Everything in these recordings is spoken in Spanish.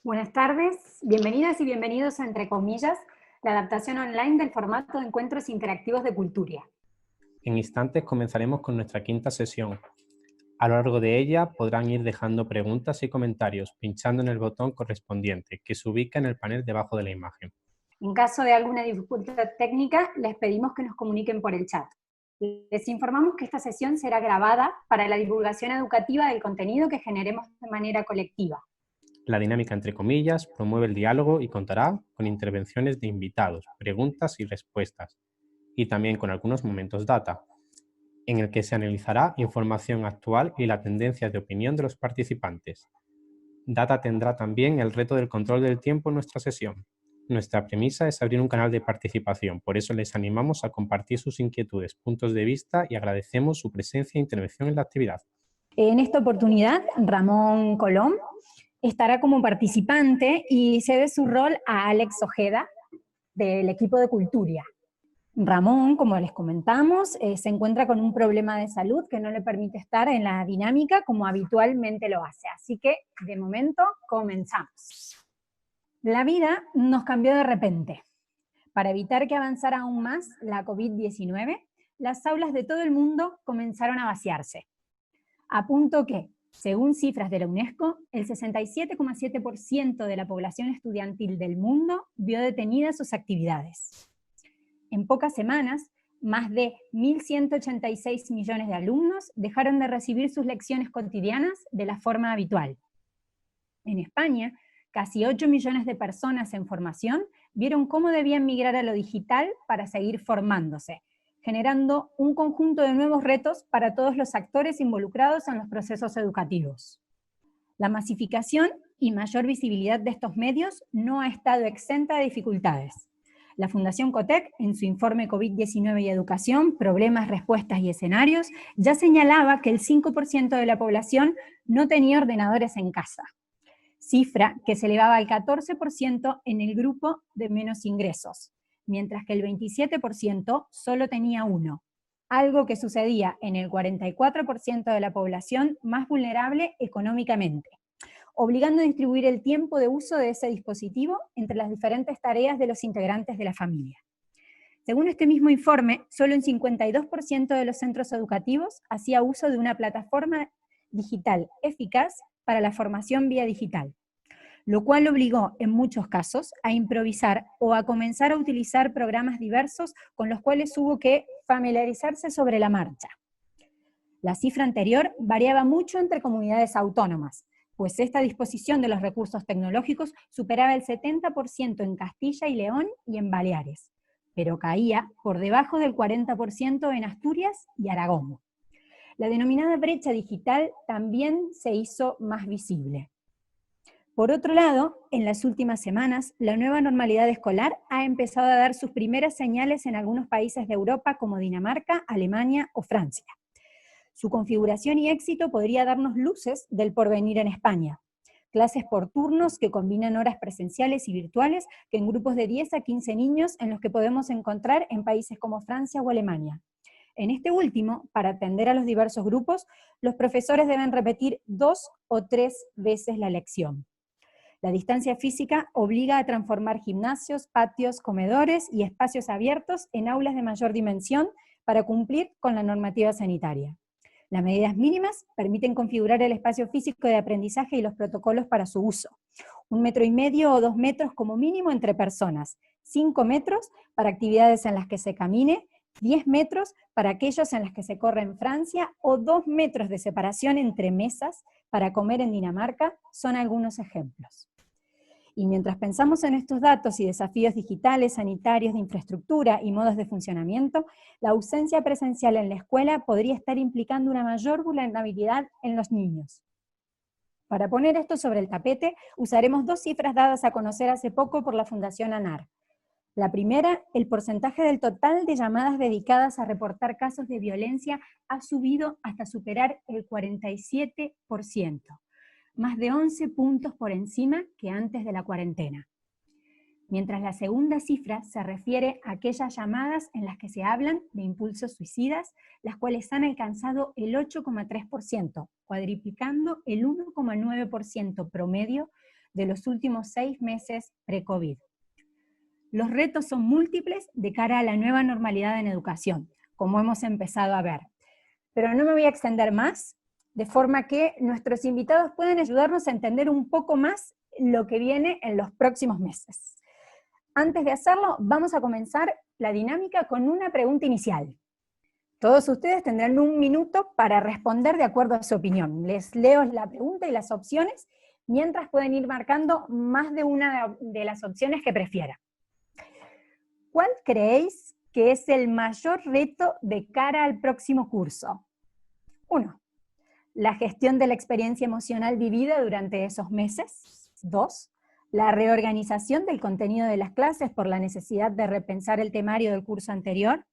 Buenas tardes, bienvenidas y bienvenidos a Entre Comillas, la adaptación online del formato de encuentros interactivos de Culturia. En instantes comenzaremos con nuestra quinta sesión. A lo largo de ella podrán ir dejando preguntas y comentarios pinchando en el botón correspondiente que se ubica en el panel debajo de la imagen. En caso de alguna dificultad técnica, les pedimos que nos comuniquen por el chat. Les informamos que esta sesión será grabada para la divulgación educativa del contenido que generemos de manera colectiva. La dinámica entre comillas promueve el diálogo y contará con intervenciones de invitados, preguntas y respuestas, y también con algunos momentos data, en el que se analizará información actual y la tendencia de opinión de los participantes. Data tendrá también el reto del control del tiempo en nuestra sesión. Nuestra premisa es abrir un canal de participación, por eso les animamos a compartir sus inquietudes, puntos de vista y agradecemos su presencia e intervención en la actividad. En esta oportunidad, Ramón Colom estará como participante y cede su rol a Alex Ojeda, del equipo de Culturia. Ramón, como les comentamos, se encuentra con un problema de salud que no le permite estar en la dinámica como habitualmente lo hace. Así que, de momento, comenzamos. La vida nos cambió de repente. Para evitar que avanzara aún más la COVID-19, las aulas de todo el mundo comenzaron a vaciarse. A punto que, según cifras de la UNESCO, el 67,7% de la población estudiantil del mundo vio detenidas sus actividades. En pocas semanas, más de 1.186 millones de alumnos dejaron de recibir sus lecciones cotidianas de la forma habitual. En España, casi 8 millones de personas en formación vieron cómo debían migrar a lo digital para seguir formándose, generando un conjunto de nuevos retos para todos los actores involucrados en los procesos educativos. La masificación y mayor visibilidad de estos medios no ha estado exenta de dificultades. La Fundación COTEC, en su informe COVID-19 y Educación, Problemas, Respuestas y Escenarios, ya señalaba que el 5% de la población no tenía ordenadores en casa, cifra que se elevaba al 14% en el grupo de menos ingresos, mientras que el 27% solo tenía uno, algo que sucedía en el 44% de la población más vulnerable económicamente, obligando a distribuir el tiempo de uso de ese dispositivo entre las diferentes tareas de los integrantes de la familia. Según este mismo informe, solo un 52% de los centros educativos hacía uso de una plataforma digital eficaz para la formación vía digital, lo cual obligó en muchos casos a improvisar o a comenzar a utilizar programas diversos con los cuales hubo que familiarizarse sobre la marcha. La cifra anterior variaba mucho entre comunidades autónomas, pues esta disposición de los recursos tecnológicos superaba el 70% en Castilla y León y en Baleares, pero caía por debajo del 40% en Asturias y Aragón. La denominada brecha digital también se hizo más visible. Por otro lado, en las últimas semanas, la nueva normalidad escolar ha empezado a dar sus primeras señales en algunos países de Europa como Dinamarca, Alemania o Francia. Su configuración y éxito podría darnos luces del porvenir en España. Clases por turnos que combinan horas presenciales y virtuales que en grupos de 10 a 15 niños en los que podemos encontrar en países como Francia o Alemania. En este último, para atender a los diversos grupos, los profesores deben repetir 2 o 3 veces la lección. La distancia física obliga a transformar gimnasios, patios, comedores y espacios abiertos en aulas de mayor dimensión para cumplir con la normativa sanitaria. Las medidas mínimas permiten configurar el espacio físico de aprendizaje y los protocolos para su uso. 1,5 metros o 2 metros como mínimo entre personas, 5 metros para actividades en las que se camine, 10 metros para aquellos en las que se corre en Francia o 2 metros de separación entre mesas para comer en Dinamarca son algunos ejemplos. Y mientras pensamos en estos datos y desafíos digitales, sanitarios, de infraestructura y modos de funcionamiento, la ausencia presencial en la escuela podría estar implicando una mayor vulnerabilidad en los niños. Para poner esto sobre el tapete, usaremos 2 cifras dadas a conocer hace poco por la Fundación ANAR. La primera, el porcentaje del total de llamadas dedicadas a reportar casos de violencia ha subido hasta superar el 47%. Más de 11 puntos por encima que antes de la cuarentena. Mientras la segunda cifra se refiere a aquellas llamadas en las que se hablan de impulsos suicidas, las cuales han alcanzado el 8,3%, cuadriplicando el 1,9% promedio de los últimos 6 meses pre-COVID. Los retos son múltiples de cara a la nueva normalidad en educación, como hemos empezado a ver. Pero no me voy a extender más, de forma que nuestros invitados pueden ayudarnos a entender un poco más lo que viene en los próximos meses. Antes de hacerlo, vamos a comenzar la dinámica con una pregunta inicial. Todos ustedes tendrán 1 minuto para responder de acuerdo a su opinión. Les leo la pregunta y las opciones, mientras pueden ir marcando más de una de las opciones que prefieran. ¿Cuál creéis que es el mayor reto de cara al próximo curso? 1. La gestión de la experiencia emocional vivida durante esos meses. 2. La reorganización del contenido de las clases por la necesidad de repensar el temario del curso anterior.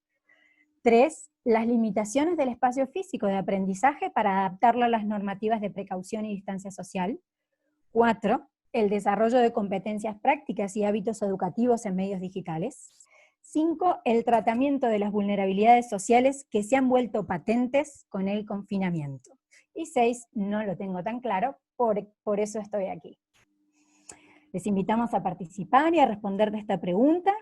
3. Las limitaciones del espacio físico de aprendizaje para adaptarlo a las normativas de precaución y distancia social. 4. El desarrollo de competencias prácticas y hábitos educativos en medios digitales. 5. El tratamiento de las vulnerabilidades sociales que se han vuelto patentes con el confinamiento. Y 6, no lo tengo tan claro, por eso estoy aquí. Les invitamos a participar y a responder de esta pregunta,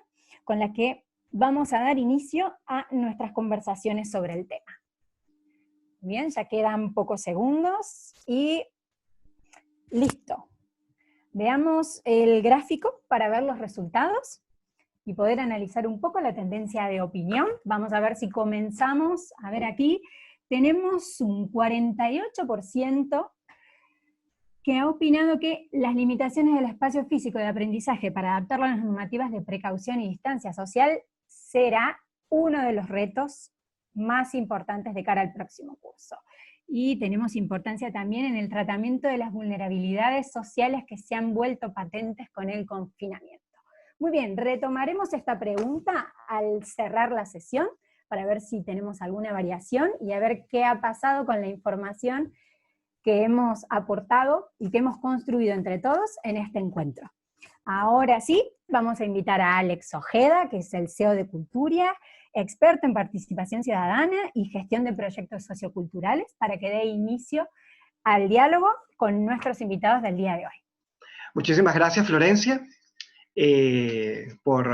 con la que vamos a dar inicio a nuestras conversaciones sobre el tema. Bien, ya quedan pocos segundos y listo. Veamos el gráfico para ver los resultados y poder analizar un poco la tendencia de opinión. Vamos a ver si comenzamos. A ver aquí, tenemos un 48% que ha opinado que las limitaciones del espacio físico de aprendizaje para adaptarlo a las normativas de precaución y distancia social será uno de los retos más importantes de cara al próximo curso. Y tenemos importancia también en el tratamiento de las vulnerabilidades sociales que se han vuelto patentes con el confinamiento. Muy bien, retomaremos esta pregunta al cerrar la sesión para ver si tenemos alguna variación y a ver qué ha pasado con la información que hemos aportado y que hemos construido entre todos en este encuentro. Ahora sí, vamos a invitar a Alex Ojeda, que es el CEO de Culturia, experto en participación ciudadana y gestión de proyectos socioculturales, para que dé inicio al diálogo con nuestros invitados del día de hoy. Muchísimas gracias, Florencia, por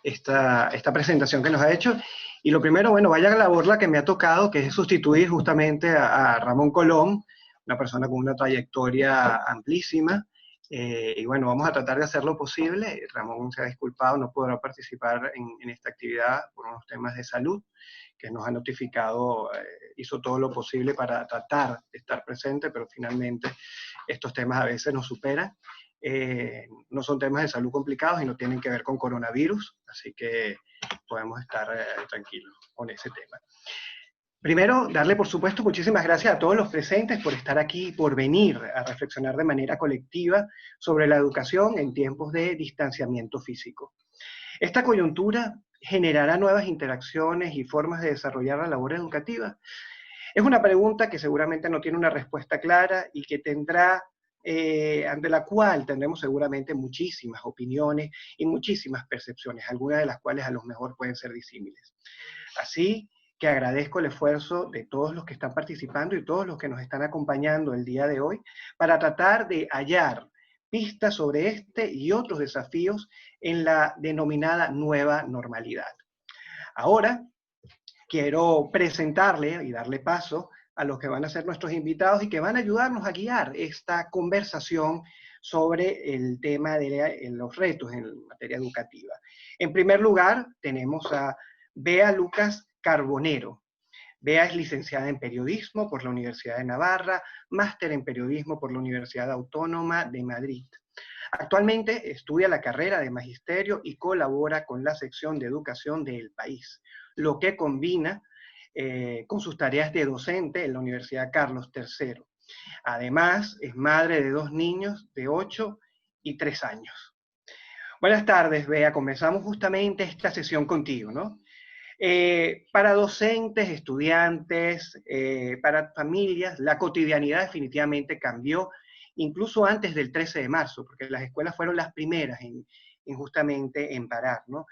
esta presentación que nos ha hecho. Y lo primero, bueno, vaya a la borla que me ha tocado, que es sustituir justamente a Ramón Colom, una persona con una trayectoria amplísima. Y bueno, vamos a tratar de hacer lo posible. Ramón se ha disculpado, no podrá participar en esta actividad por unos temas de salud, que nos ha notificado, hizo todo lo posible para tratar de estar presente, pero finalmente estos temas a veces nos superan. No son temas de salud complicados y no tienen que ver con coronavirus, así que podemos estar tranquilos con ese tema. Primero, darle por supuesto muchísimas gracias a todos los presentes por estar aquí y por venir a reflexionar de manera colectiva sobre la educación en tiempos de distanciamiento físico. Esta coyuntura generará nuevas interacciones y formas de desarrollar la labor educativa. Es una pregunta que seguramente no tiene una respuesta clara y que tendrá, ante la cual tendremos seguramente muchísimas opiniones y muchísimas percepciones, algunas de las cuales a lo mejor pueden ser disímiles. Así que agradezco el esfuerzo de todos los que están participando y todos los que nos están acompañando el día de hoy para tratar de hallar pistas sobre este y otros desafíos en la denominada nueva normalidad. Ahora quiero presentarle y darle paso a los que van a ser nuestros invitados y que van a ayudarnos a guiar esta conversación sobre el tema de los retos en materia educativa. En primer lugar, tenemos a Bea Lucas Carbonero. Bea es licenciada en Periodismo por la Universidad de Navarra, máster en Periodismo por la Universidad Autónoma de Madrid. Actualmente estudia la carrera de Magisterio y colabora con la sección de Educación de El País, lo que combina con sus tareas de docente en la Universidad Carlos III. Además, es madre de 2 niños de 8 y 3 años. Buenas tardes, Bea. Comenzamos justamente esta sesión contigo, ¿no? Para docentes, estudiantes, para familias, la cotidianidad definitivamente cambió, incluso antes del 13 de marzo, porque las escuelas fueron las primeras en justamente en parar, ¿no?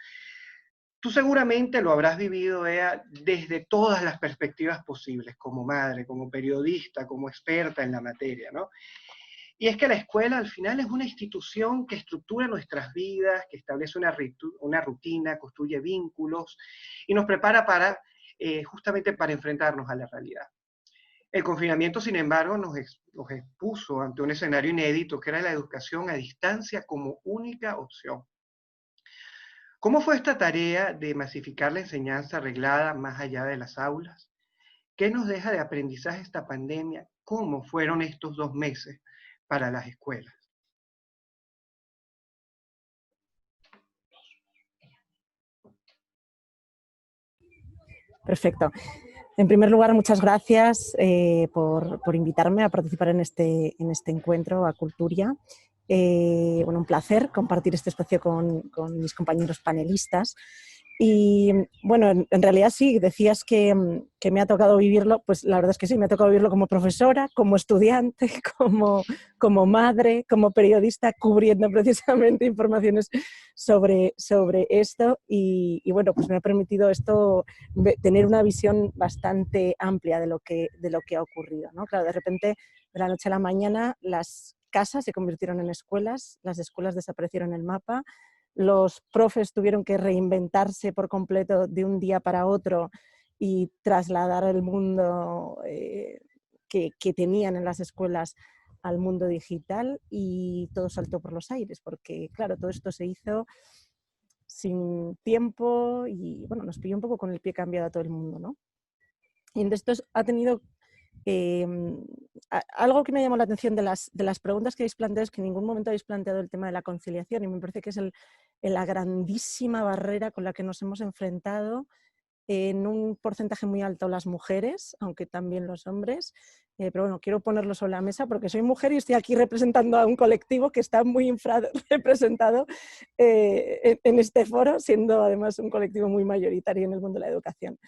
Tú seguramente lo habrás vivido, Bea, desde todas las perspectivas posibles, como madre, como periodista, como experta en la materia, ¿no? Y es que la escuela al final es una institución que estructura nuestras vidas, que establece una rutina, construye vínculos y nos prepara para, justamente para enfrentarnos a la realidad. El confinamiento, sin embargo, nos expuso ante un escenario inédito, que era la educación a distancia como única opción. ¿Cómo fue esta tarea de masificar la enseñanza arreglada más allá de las aulas? ¿Qué nos deja de aprendizaje esta pandemia? ¿Cómo fueron estos 2 meses para las escuelas? Perfecto. En primer lugar, muchas gracias por invitarme a participar en este encuentro a Culturia. Bueno, un placer compartir este espacio con mis compañeros panelistas. Y bueno, en realidad sí, decías que me ha tocado vivirlo, pues la verdad es que sí, me ha tocado vivirlo como profesora, como estudiante, como madre, como periodista, cubriendo precisamente informaciones sobre esto y bueno, pues me ha permitido esto tener una visión bastante amplia de lo que ha ocurrido, ¿no? Claro, de repente, de la noche a la mañana, las casas se convirtieron en escuelas, las escuelas desaparecieron del mapa, los profes tuvieron que reinventarse por completo de un día para otro y trasladar el mundo que tenían en las escuelas al mundo digital y todo saltó por los aires, porque claro, todo esto se hizo sin tiempo y bueno, nos pilló un poco con el pie cambiado a todo el mundo, ¿no? Y entonces esto ha tenido algo que me llamó la atención de las preguntas que habéis planteado es que en ningún momento habéis planteado el tema de la conciliación y me parece que es la grandísima barrera con la que nos hemos enfrentado en un porcentaje muy alto las mujeres, aunque también los hombres, pero bueno, quiero ponerlo sobre la mesa porque soy mujer y estoy aquí representando a un colectivo que está muy infrarrepresentado en este foro, siendo además un colectivo muy mayoritario en el mundo de la educación.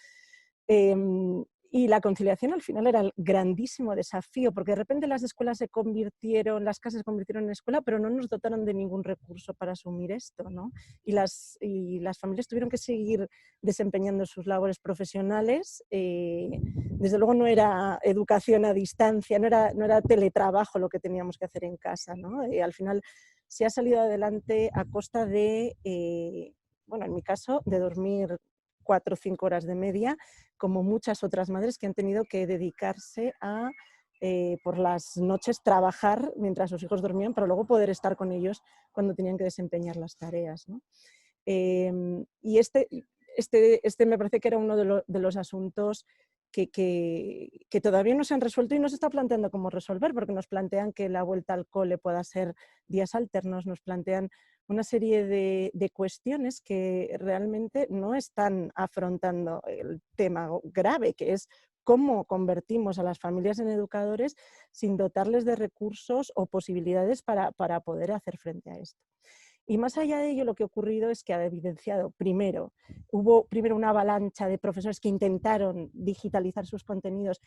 Y la conciliación al final era el grandísimo desafío, porque de repente las escuelas las casas se convirtieron en escuela, pero no nos dotaron de ningún recurso para asumir esto, ¿no? Y las familias tuvieron que seguir desempeñando sus labores profesionales. Desde luego no era educación a distancia, no era teletrabajo lo que teníamos que hacer en casa, ¿no? Al final se ha salido adelante a costa de, bueno, en mi caso, de dormir 4 o 5 horas de media, como muchas otras madres que han tenido que dedicarse a por las noches trabajar mientras sus hijos dormían para luego poder estar con ellos cuando tenían que desempeñar las tareas, ¿no? Y este me parece que era uno de los asuntos que todavía no se han resuelto y no se está planteando cómo resolver, porque nos plantean que la vuelta al cole pueda ser días alternos, nos plantean una serie de cuestiones que realmente no están afrontando el tema grave, que es cómo convertimos a las familias en educadores sin dotarles de recursos o posibilidades para poder hacer frente a esto. Y más allá de ello, lo que ha ocurrido es que ha evidenciado, hubo una avalancha de profesores que intentaron digitalizar sus contenidos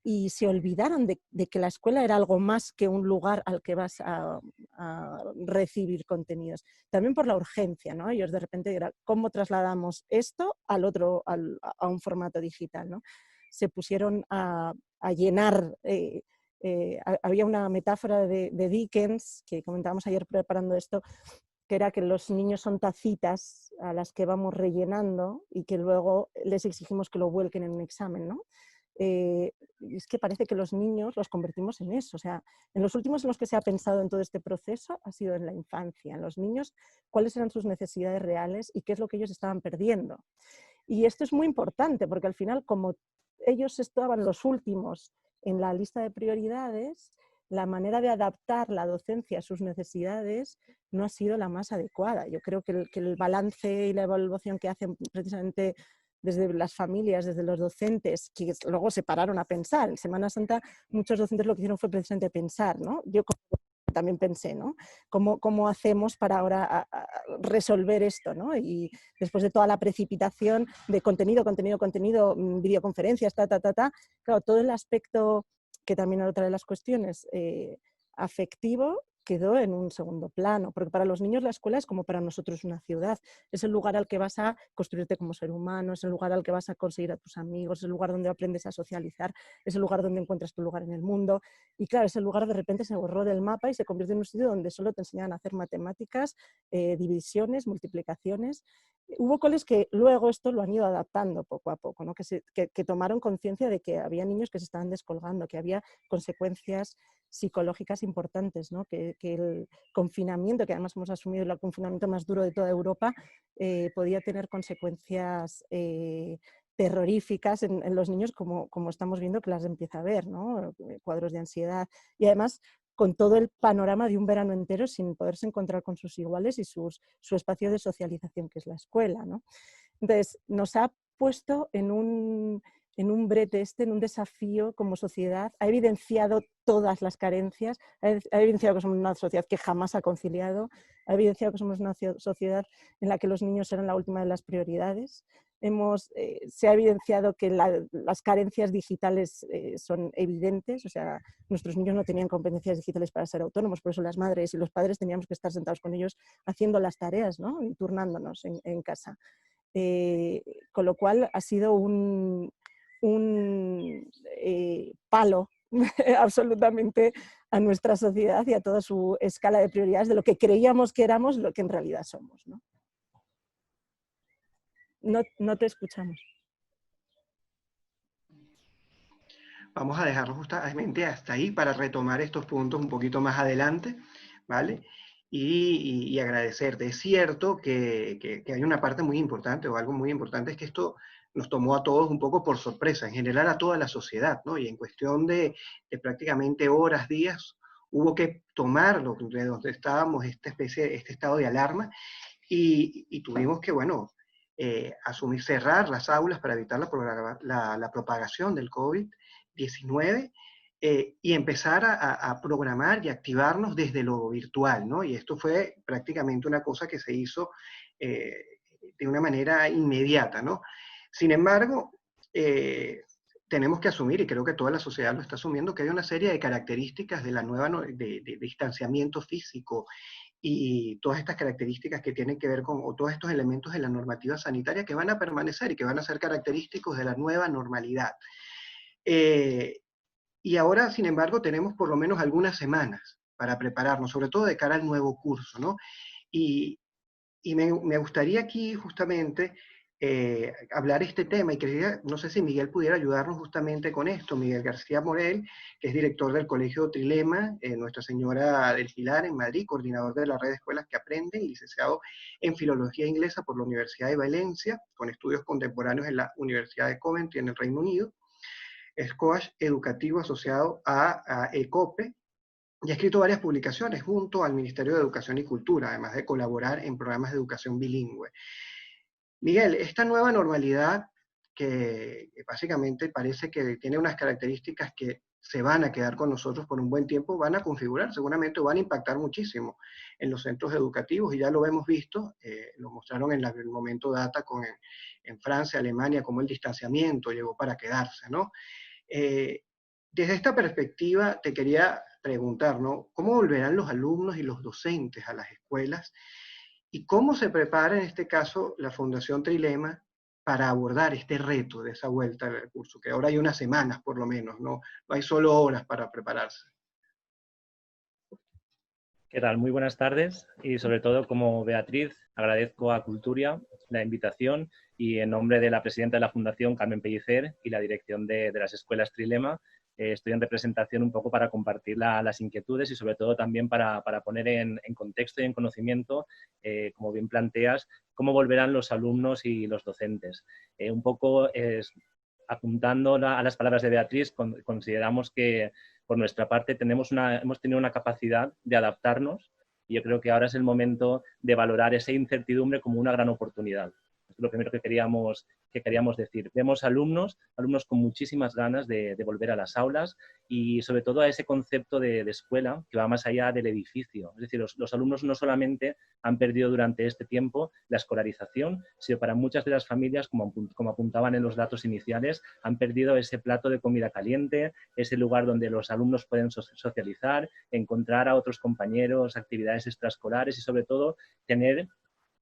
y se olvidaron de que la escuela era algo más que un lugar al que vas a recibir contenidos. También por la urgencia, ¿no? Ellos de repente era, ¿cómo trasladamos esto a un formato digital, ¿no? Se pusieron a llenar... había una metáfora de Dickens, que comentábamos ayer preparando esto, que era que los niños son tacitas a las que vamos rellenando y que luego les exigimos que lo vuelquen en un examen, ¿no? Es que parece que los niños los convertimos en eso. O sea, en los últimos en los que se ha pensado en todo este proceso ha sido en la infancia, en los niños, cuáles eran sus necesidades reales y qué es lo que ellos estaban perdiendo. Y esto es muy importante porque al final, como ellos estaban los últimos en la lista de prioridades, la manera de adaptar la docencia a sus necesidades no ha sido la más adecuada. Yo creo que el balance y la evaluación que hacen precisamente desde las familias, desde los docentes, que luego se pararon a pensar. En Semana Santa muchos docentes lo que hicieron fue precisamente pensar, ¿no? Yo también pensé, ¿no? ¿Cómo hacemos para ahora resolver esto, ¿no? Y después de toda la precipitación de contenido, videoconferencias, claro, todo el aspecto, que también era otra de las cuestiones, afectivo, quedó en un segundo plano, porque para los niños la escuela es como para nosotros una ciudad, es el lugar al que vas a construirte como ser humano, es el lugar al que vas a conseguir a tus amigos, es el lugar donde aprendes a socializar, es el lugar donde encuentras tu lugar en el mundo, y claro, ese lugar de repente se borró del mapa y se convirtió en un sitio donde solo te enseñaban a hacer matemáticas, divisiones, multiplicaciones. Hubo coles que luego esto lo han ido adaptando poco a poco, ¿no? que tomaron conciencia de que había niños que se estaban descolgando, que había consecuencias psicológicas importantes, ¿no? Que el confinamiento, que además hemos asumido el confinamiento más duro de toda Europa, podía tener consecuencias terroríficas en los niños, como estamos viendo que las empieza a ver, ¿no? Cuadros de ansiedad y además con todo el panorama de un verano entero sin poderse encontrar con sus iguales y su espacio de socialización, que es la escuela, ¿no? Entonces, nos ha puesto en un brete en un desafío como sociedad, ha evidenciado todas las carencias, ha evidenciado que somos una sociedad que jamás ha conciliado, ha evidenciado que somos una sociedad en la que los niños eran la última de las prioridades. Se ha evidenciado que las carencias digitales son evidentes, o sea, nuestros niños no tenían competencias digitales para ser autónomos, por eso las madres y los padres teníamos que estar sentados con ellos haciendo las tareas, ¿no? Y turnándonos en casa. Con lo cual ha sido un palo absolutamente a nuestra sociedad y a toda su escala de prioridades de lo que creíamos que éramos, lo que en realidad somos, ¿no? No te escuchamos. Vamos a dejarlo justamente hasta ahí para retomar estos puntos un poquito más adelante, ¿vale? Y agradecerte. Es cierto que hay una parte muy importante o algo muy importante, es que esto nos tomó a todos un poco por sorpresa, en general a toda la sociedad, ¿no? Y en cuestión de prácticamente horas, días, hubo que tomarlo de donde estábamos, este estado de alarma, y tuvimos que, bueno, asumir cerrar las aulas para evitar la propagación del COVID-19, y empezar a programar y activarnos desde lo virtual, ¿no? Y esto fue prácticamente una cosa que se hizo de una manera inmediata, ¿no? Sin embargo, tenemos que asumir, y creo que toda la sociedad lo está asumiendo, que hay una serie de características de la nueva de distanciamiento físico y todas estas características que tienen que ver con, o todos estos elementos de la normativa sanitaria que van a permanecer y que van a ser característicos de la nueva normalidad. Y ahora, sin embargo, tenemos por lo menos algunas semanas para prepararnos, sobre todo de cara al nuevo curso, ¿no? Y me gustaría aquí justamente hablar este tema, y quería, no sé si Miguel pudiera ayudarnos justamente con esto. Miguel García Morel, que es director del Colegio Trilema, Nuestra Señora del Pilar en Madrid, coordinador de la red de escuelas que aprenden, y licenciado en Filología Inglesa por la Universidad de Valencia, con estudios contemporáneos en la Universidad de Coventry en el Reino Unido. Es coach educativo asociado a ECOPE, y ha escrito varias publicaciones junto al Ministerio de Educación y Cultura, además de colaborar en programas de educación bilingüe. Miguel, esta nueva normalidad que básicamente parece que tiene unas características que se van a quedar con nosotros por un buen tiempo, van a configurar, seguramente van a impactar muchísimo en los centros educativos, y ya lo hemos visto, lo mostraron en el momento data en Francia, Alemania, cómo el distanciamiento llegó para quedarse, ¿no? Desde esta perspectiva te quería preguntar, ¿no? ¿Cómo volverán los alumnos y los docentes a las escuelas? ¿Y cómo se prepara en este caso la Fundación Trilema para abordar este reto de esa vuelta al curso? Que ahora hay unas semanas por lo menos, no hay solo horas para prepararse. ¿Qué tal? Muy buenas tardes, y sobre todo, como Beatriz, agradezco a Culturia la invitación, y en nombre de la presidenta de la Fundación, Carmen Pellicer, y la dirección de las escuelas Trilema, estoy en representación un poco para compartir las inquietudes y sobre todo también para poner en contexto y en conocimiento, como bien planteas, cómo volverán los alumnos y los docentes. Un poco apuntando a las palabras de Beatriz, consideramos que por nuestra parte hemos tenido una capacidad de adaptarnos, y yo creo que ahora es el momento de valorar esa incertidumbre como una gran oportunidad. Es lo primero que queríamos decir. Vemos alumnos con muchísimas ganas de volver a las aulas y sobre todo a ese concepto de escuela que va más allá del edificio. Es decir, los alumnos no solamente han perdido durante este tiempo la escolarización, sino para muchas de las familias, como apuntaban en los datos iniciales, han perdido ese plato de comida caliente, ese lugar donde los alumnos pueden socializar, encontrar a otros compañeros, actividades extraescolares y sobre todo tener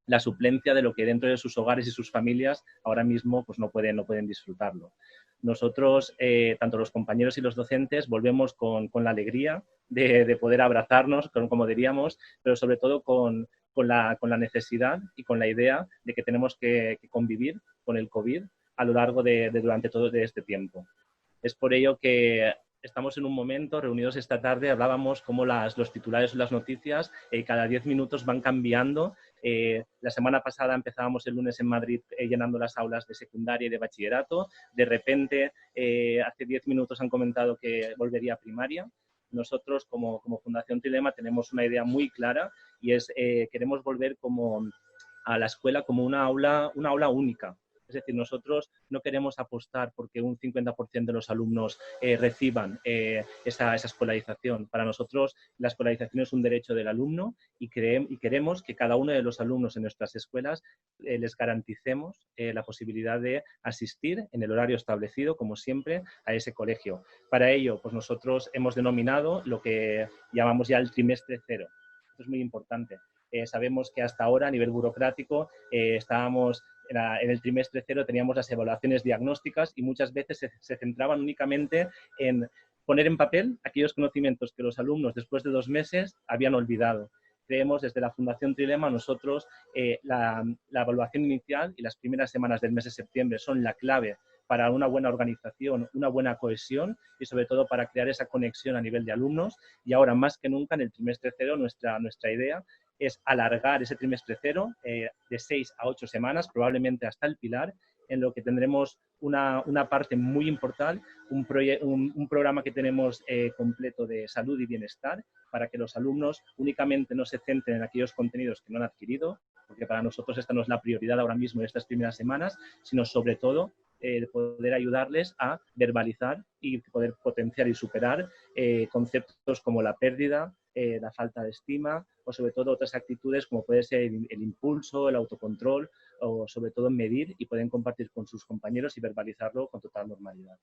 la suplencia de lo que dentro de sus hogares y sus familias ahora mismo pues no pueden disfrutarlo. Nosotros, tanto los compañeros y los docentes, volvemos con la alegría de poder abrazarnos, como diríamos, pero sobre todo con la necesidad y con la idea de que tenemos que convivir con el COVID a lo largo durante todo este tiempo. Es por ello que estamos en un momento, reunidos esta tarde, hablábamos cómo los titulares o las noticias cada 10 minutos van cambiando. La semana pasada empezábamos el lunes en Madrid llenando las aulas de secundaria y de bachillerato. De repente, hace 10 minutos han comentado que volvería a primaria. Nosotros, como Fundación Trilema, tenemos una idea muy clara y es queremos volver a la escuela como una aula única. Es decir, nosotros no queremos apostar porque un 50% de los alumnos reciban esa escolarización. Para nosotros la escolarización es un derecho del alumno y queremos que cada uno de los alumnos en nuestras escuelas les garanticemos la posibilidad de asistir en el horario establecido, como siempre, a ese colegio. Para ello, pues nosotros hemos denominado lo que llamamos ya el trimestre cero. Esto es muy importante. Sabemos que hasta ahora, a nivel burocrático, estábamos en el trimestre cero, teníamos las evaluaciones diagnósticas y muchas veces se centraban únicamente en poner en papel aquellos conocimientos que los alumnos después de 2 meses habían olvidado. Creemos desde la Fundación Trilema, nosotros la evaluación inicial y las primeras semanas del mes de septiembre son la clave para una buena organización, una buena cohesión y sobre todo para crear esa conexión a nivel de alumnos. Y ahora más que nunca en el trimestre cero nuestra idea es alargar ese trimestre cero de 6 a 8 semanas, probablemente hasta el Pilar, en lo que tendremos una parte muy importante, un programa que tenemos completo de salud y bienestar para que los alumnos únicamente no se centren en aquellos contenidos que no han adquirido, porque para nosotros esta no es la prioridad ahora mismo en estas primeras semanas, sino sobre todo poder ayudarles a verbalizar y poder potenciar y superar conceptos como la pérdida, la falta de estima o sobre todo otras actitudes como puede ser el impulso, el autocontrol o sobre todo medir y pueden compartir con sus compañeros y verbalizarlo con total normalidad.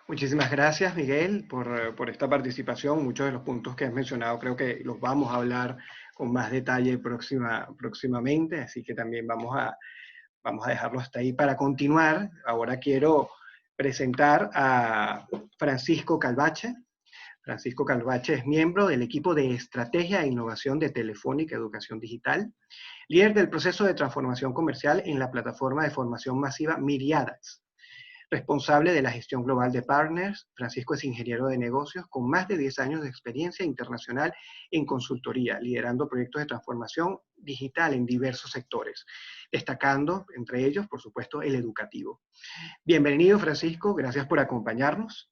Muchísimas gracias, Miguel, por esta participación. Muchos de los puntos que has mencionado creo que los vamos a hablar con más detalle próximamente, así que también vamos a dejarlo hasta ahí. Para continuar, ahora quiero presentar a Francisco Calvache. Francisco Calvache es miembro del equipo de Estrategia e Innovación de Telefónica Educación Digital, líder del proceso de transformación comercial en la plataforma de formación masiva Miriadas. Responsable de la gestión global de partners, Francisco es ingeniero de negocios con más de 10 años de experiencia internacional en consultoría, liderando proyectos de transformación digital en diversos sectores, destacando entre ellos, por supuesto, el educativo. Bienvenido, Francisco, gracias por acompañarnos.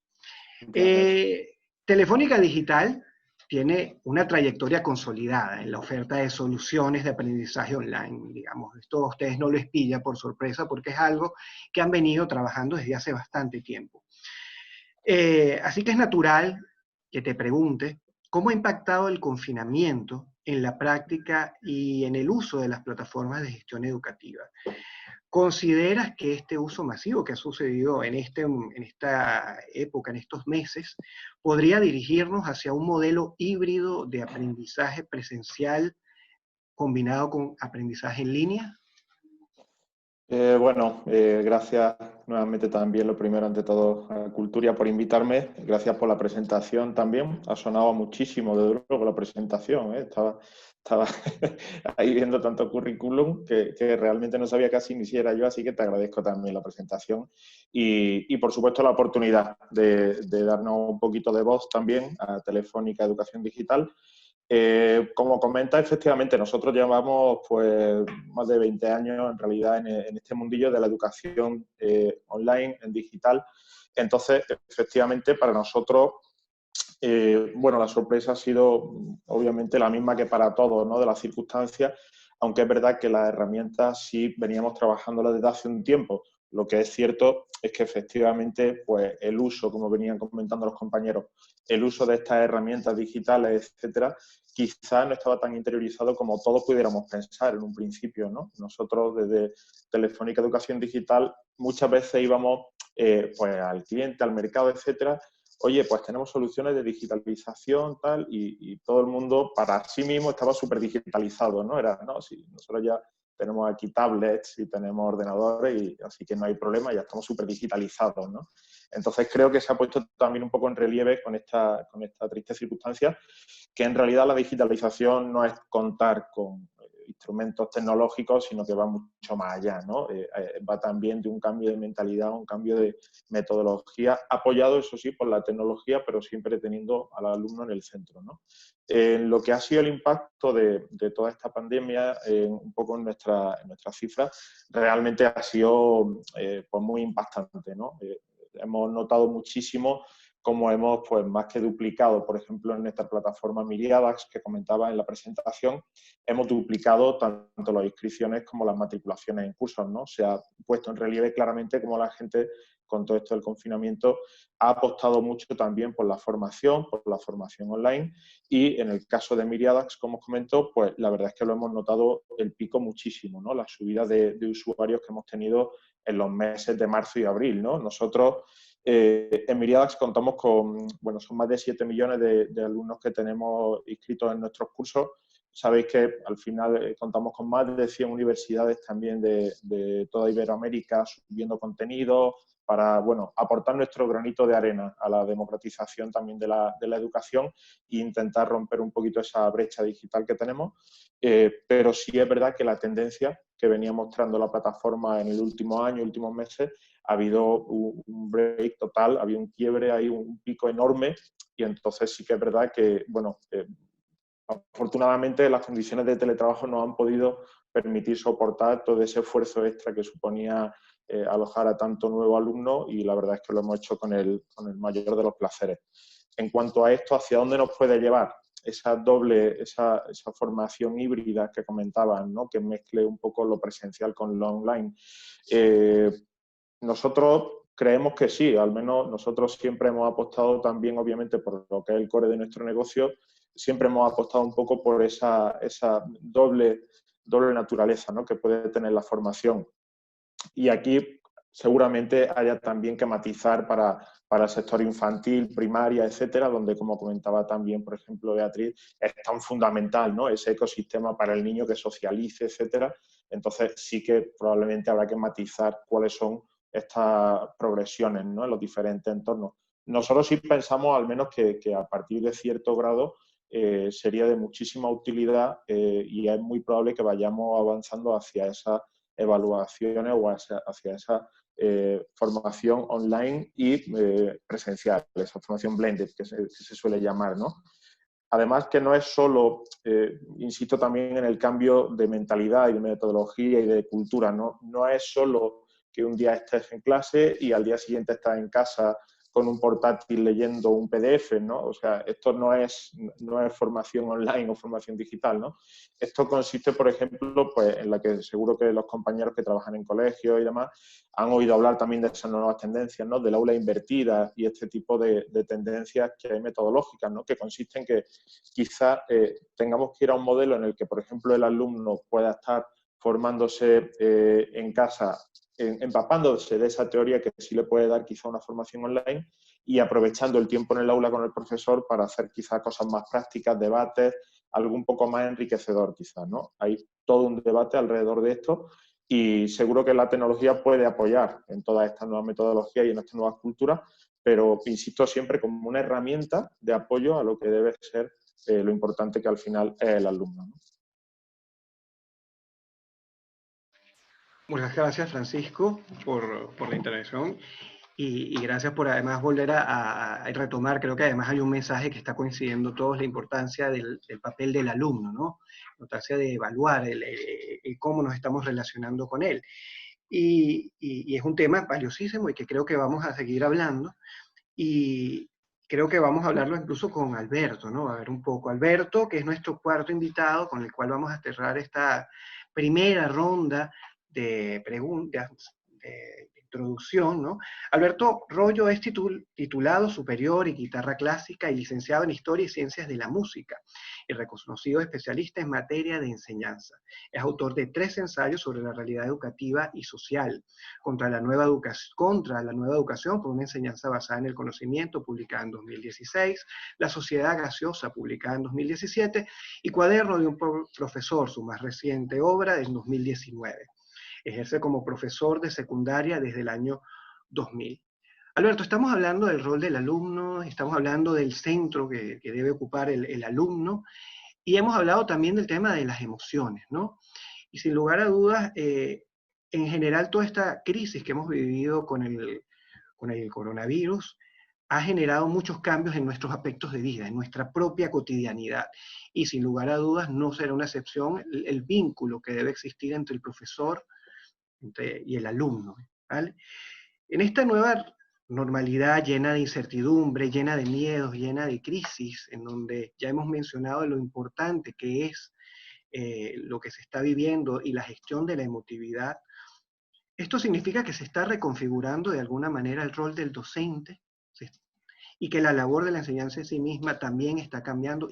Telefónica Digital tiene una trayectoria consolidada en la oferta de soluciones de aprendizaje online, digamos. Esto a ustedes no les pilla por sorpresa porque es algo que han venido trabajando desde hace bastante tiempo. Así que es natural que te pregunte, ¿cómo ha impactado el confinamiento en la práctica y en el uso de las plataformas de gestión educativa? ¿Consideras que este uso masivo que ha sucedido en esta época, en estos meses, podría dirigirnos hacia un modelo híbrido de aprendizaje presencial combinado con aprendizaje en línea? Gracias nuevamente también, lo primero ante todo a Culturia por invitarme. Gracias por la presentación también. Ha sonado muchísimo de duro con la presentación, ¿eh? Estaba ahí viendo tanto currículum que realmente no sabía casi ni si era yo, así que te agradezco también la presentación y por supuesto la oportunidad de darnos un poquito de voz también a Telefónica Educación Digital. Como comenta, efectivamente, nosotros llevamos pues más de 20 años en realidad en este mundillo de la educación online, en digital. Entonces, efectivamente, para nosotros bueno, la sorpresa ha sido obviamente la misma que para todos, ¿no? De las circunstancias, aunque es verdad que las herramientas sí veníamos trabajándolas desde hace un tiempo. Lo que es cierto es que efectivamente pues, el uso, como venían comentando los compañeros, el uso de estas herramientas digitales, etcétera, quizás no estaba tan interiorizado como todos pudiéramos pensar en un principio, ¿no? Nosotros desde Telefónica Educación Digital muchas veces íbamos pues, al cliente, al mercado, etcétera. Oye, pues tenemos soluciones de digitalización, tal, y todo el mundo para sí mismo estaba súper digitalizado, ¿no? Era, no, sí, nosotros ya tenemos aquí tablets y tenemos ordenadores, y así que no hay problema, ya estamos súper digitalizados, ¿no? Entonces creo que se ha puesto también un poco en relieve con esta triste circunstancia, que en realidad la digitalización no es contar con instrumentos tecnológicos, sino que va mucho más allá, ¿no? Va también de un cambio de mentalidad, un cambio de metodología, apoyado, eso sí, por la tecnología, pero siempre teniendo al alumno en el centro, ¿no? Lo que ha sido el impacto de toda esta pandemia, un poco en nuestras cifras, realmente ha sido pues muy impactante, ¿no? Hemos notado muchísimo cómo hemos pues, más que duplicado, por ejemplo, en esta plataforma Miriadax que comentaba en la presentación, hemos duplicado tanto las inscripciones como las matriculaciones en cursos, ¿no? Se ha puesto en relieve claramente cómo la gente, con todo esto del confinamiento, ha apostado mucho también por la formación online, y en el caso de Miriadax, como os comento, pues la verdad es que lo hemos notado el pico muchísimo, ¿no? La subida de usuarios que hemos tenido en los meses de marzo y abril, ¿no? Nosotros en Miriadax contamos con, bueno, son más de 7 millones de alumnos que tenemos inscritos en nuestros cursos. Sabéis que al final contamos con más de 100 universidades también de toda Iberoamérica subiendo contenido para, bueno, aportar nuestro granito de arena a la democratización también de la educación e intentar romper un poquito esa brecha digital que tenemos. Pero sí es verdad que la tendencia que venía mostrando la plataforma en el último año, últimos meses, ha habido un break total, ha habido un quiebre, hay un pico enorme, y entonces sí que es verdad que, bueno, afortunadamente las condiciones de teletrabajo nos han podido permitir soportar todo ese esfuerzo extra que suponía alojar a tanto nuevo alumno, y la verdad es que lo hemos hecho con el mayor de los placeres. En cuanto a esto, ¿hacia dónde nos puede llevar? Esa formación híbrida que comentaban, ¿no? Que mezcle un poco lo presencial con lo online. Nosotros creemos que sí, al menos nosotros siempre hemos apostado también, obviamente, por lo que es el core de nuestro negocio, siempre hemos apostado un poco por esa doble naturaleza, ¿no? Que puede tener la formación. Y aquí seguramente haya también que matizar para el sector infantil, primaria, etcétera, donde, como comentaba también, por ejemplo, Beatriz, es tan fundamental, ¿no? Ese ecosistema para el niño que socialice, etcétera. Entonces sí que probablemente habrá que matizar cuáles son estas progresiones, ¿no? En los diferentes entornos. Nosotros sí pensamos, al menos, que a partir de cierto grado sería de muchísima utilidad y es muy probable que vayamos avanzando hacia esas evaluaciones o hacia esa formación online y presencial, esa formación blended que se suele llamar, ¿no? Además que no es solo, insisto también en el cambio de mentalidad y de metodología y de cultura, ¿no? No es solo que un día estés en clase y al día siguiente estás en casa con un portátil leyendo un PDF, ¿no? O sea, esto no es formación online o formación digital, ¿no? Esto consiste, por ejemplo, pues en la que seguro que los compañeros que trabajan en colegios y demás han oído hablar también de esas nuevas tendencias, ¿no? Del aula invertida y este tipo de tendencias que hay metodológicas, ¿no? Que consisten en que quizás tengamos que ir a un modelo en el que, por ejemplo, el alumno pueda estar formándose en casa, empapándose de esa teoría que sí le puede dar quizá una formación online, y aprovechando el tiempo en el aula con el profesor para hacer quizá cosas más prácticas, debates, algo un poco más enriquecedor quizás, ¿no? Hay todo un debate alrededor de esto, y seguro que la tecnología puede apoyar en todas estas nuevas metodologías y en estas nuevas culturas, pero insisto siempre como una herramienta de apoyo a lo que debe ser lo importante que al final es el alumno, ¿no? Muchas gracias, Francisco, por la intervención, y gracias por además volver a retomar. Creo que además hay un mensaje que está coincidiendo todos: la importancia del papel del alumno, ¿no? La importancia de evaluar el cómo nos estamos relacionando con él. Y es un tema valiosísimo y que creo que vamos a seguir hablando. Y creo que vamos a hablarlo incluso con Alberto, ¿no? A ver un poco. Alberto, que es nuestro cuarto invitado, con el cual vamos a cerrar esta primera ronda de preguntas, de introducción, ¿no? Alberto Rollo es titulado superior en guitarra clásica y licenciado en Historia y Ciencias de la Música, y reconocido especialista en materia de enseñanza. Es autor de 3 ensayos sobre la realidad educativa y social, contra la nueva educación por una enseñanza basada en el conocimiento, publicada en 2016, La sociedad gaseosa, publicada en 2017, y Cuaderno de un profesor, su más reciente obra, en 2019. Ejerce como profesor de secundaria desde el año 2000. Alberto, estamos hablando del rol del alumno, estamos hablando del centro que debe ocupar el alumno, y hemos hablado también del tema de las emociones, ¿no? Y sin lugar a dudas, en general toda esta crisis que hemos vivido con el coronavirus ha generado muchos cambios en nuestros aspectos de vida, en nuestra propia cotidianidad. Y sin lugar a dudas no será una excepción el vínculo que debe existir entre el profesor y el alumno, ¿vale? En esta nueva normalidad llena de incertidumbre, llena de miedos, llena de crisis, en donde ya hemos mencionado lo importante que es lo que se está viviendo y la gestión de la emotividad, esto significa que se está reconfigurando de alguna manera el rol del docente, y que la labor de la enseñanza en sí misma también está cambiando,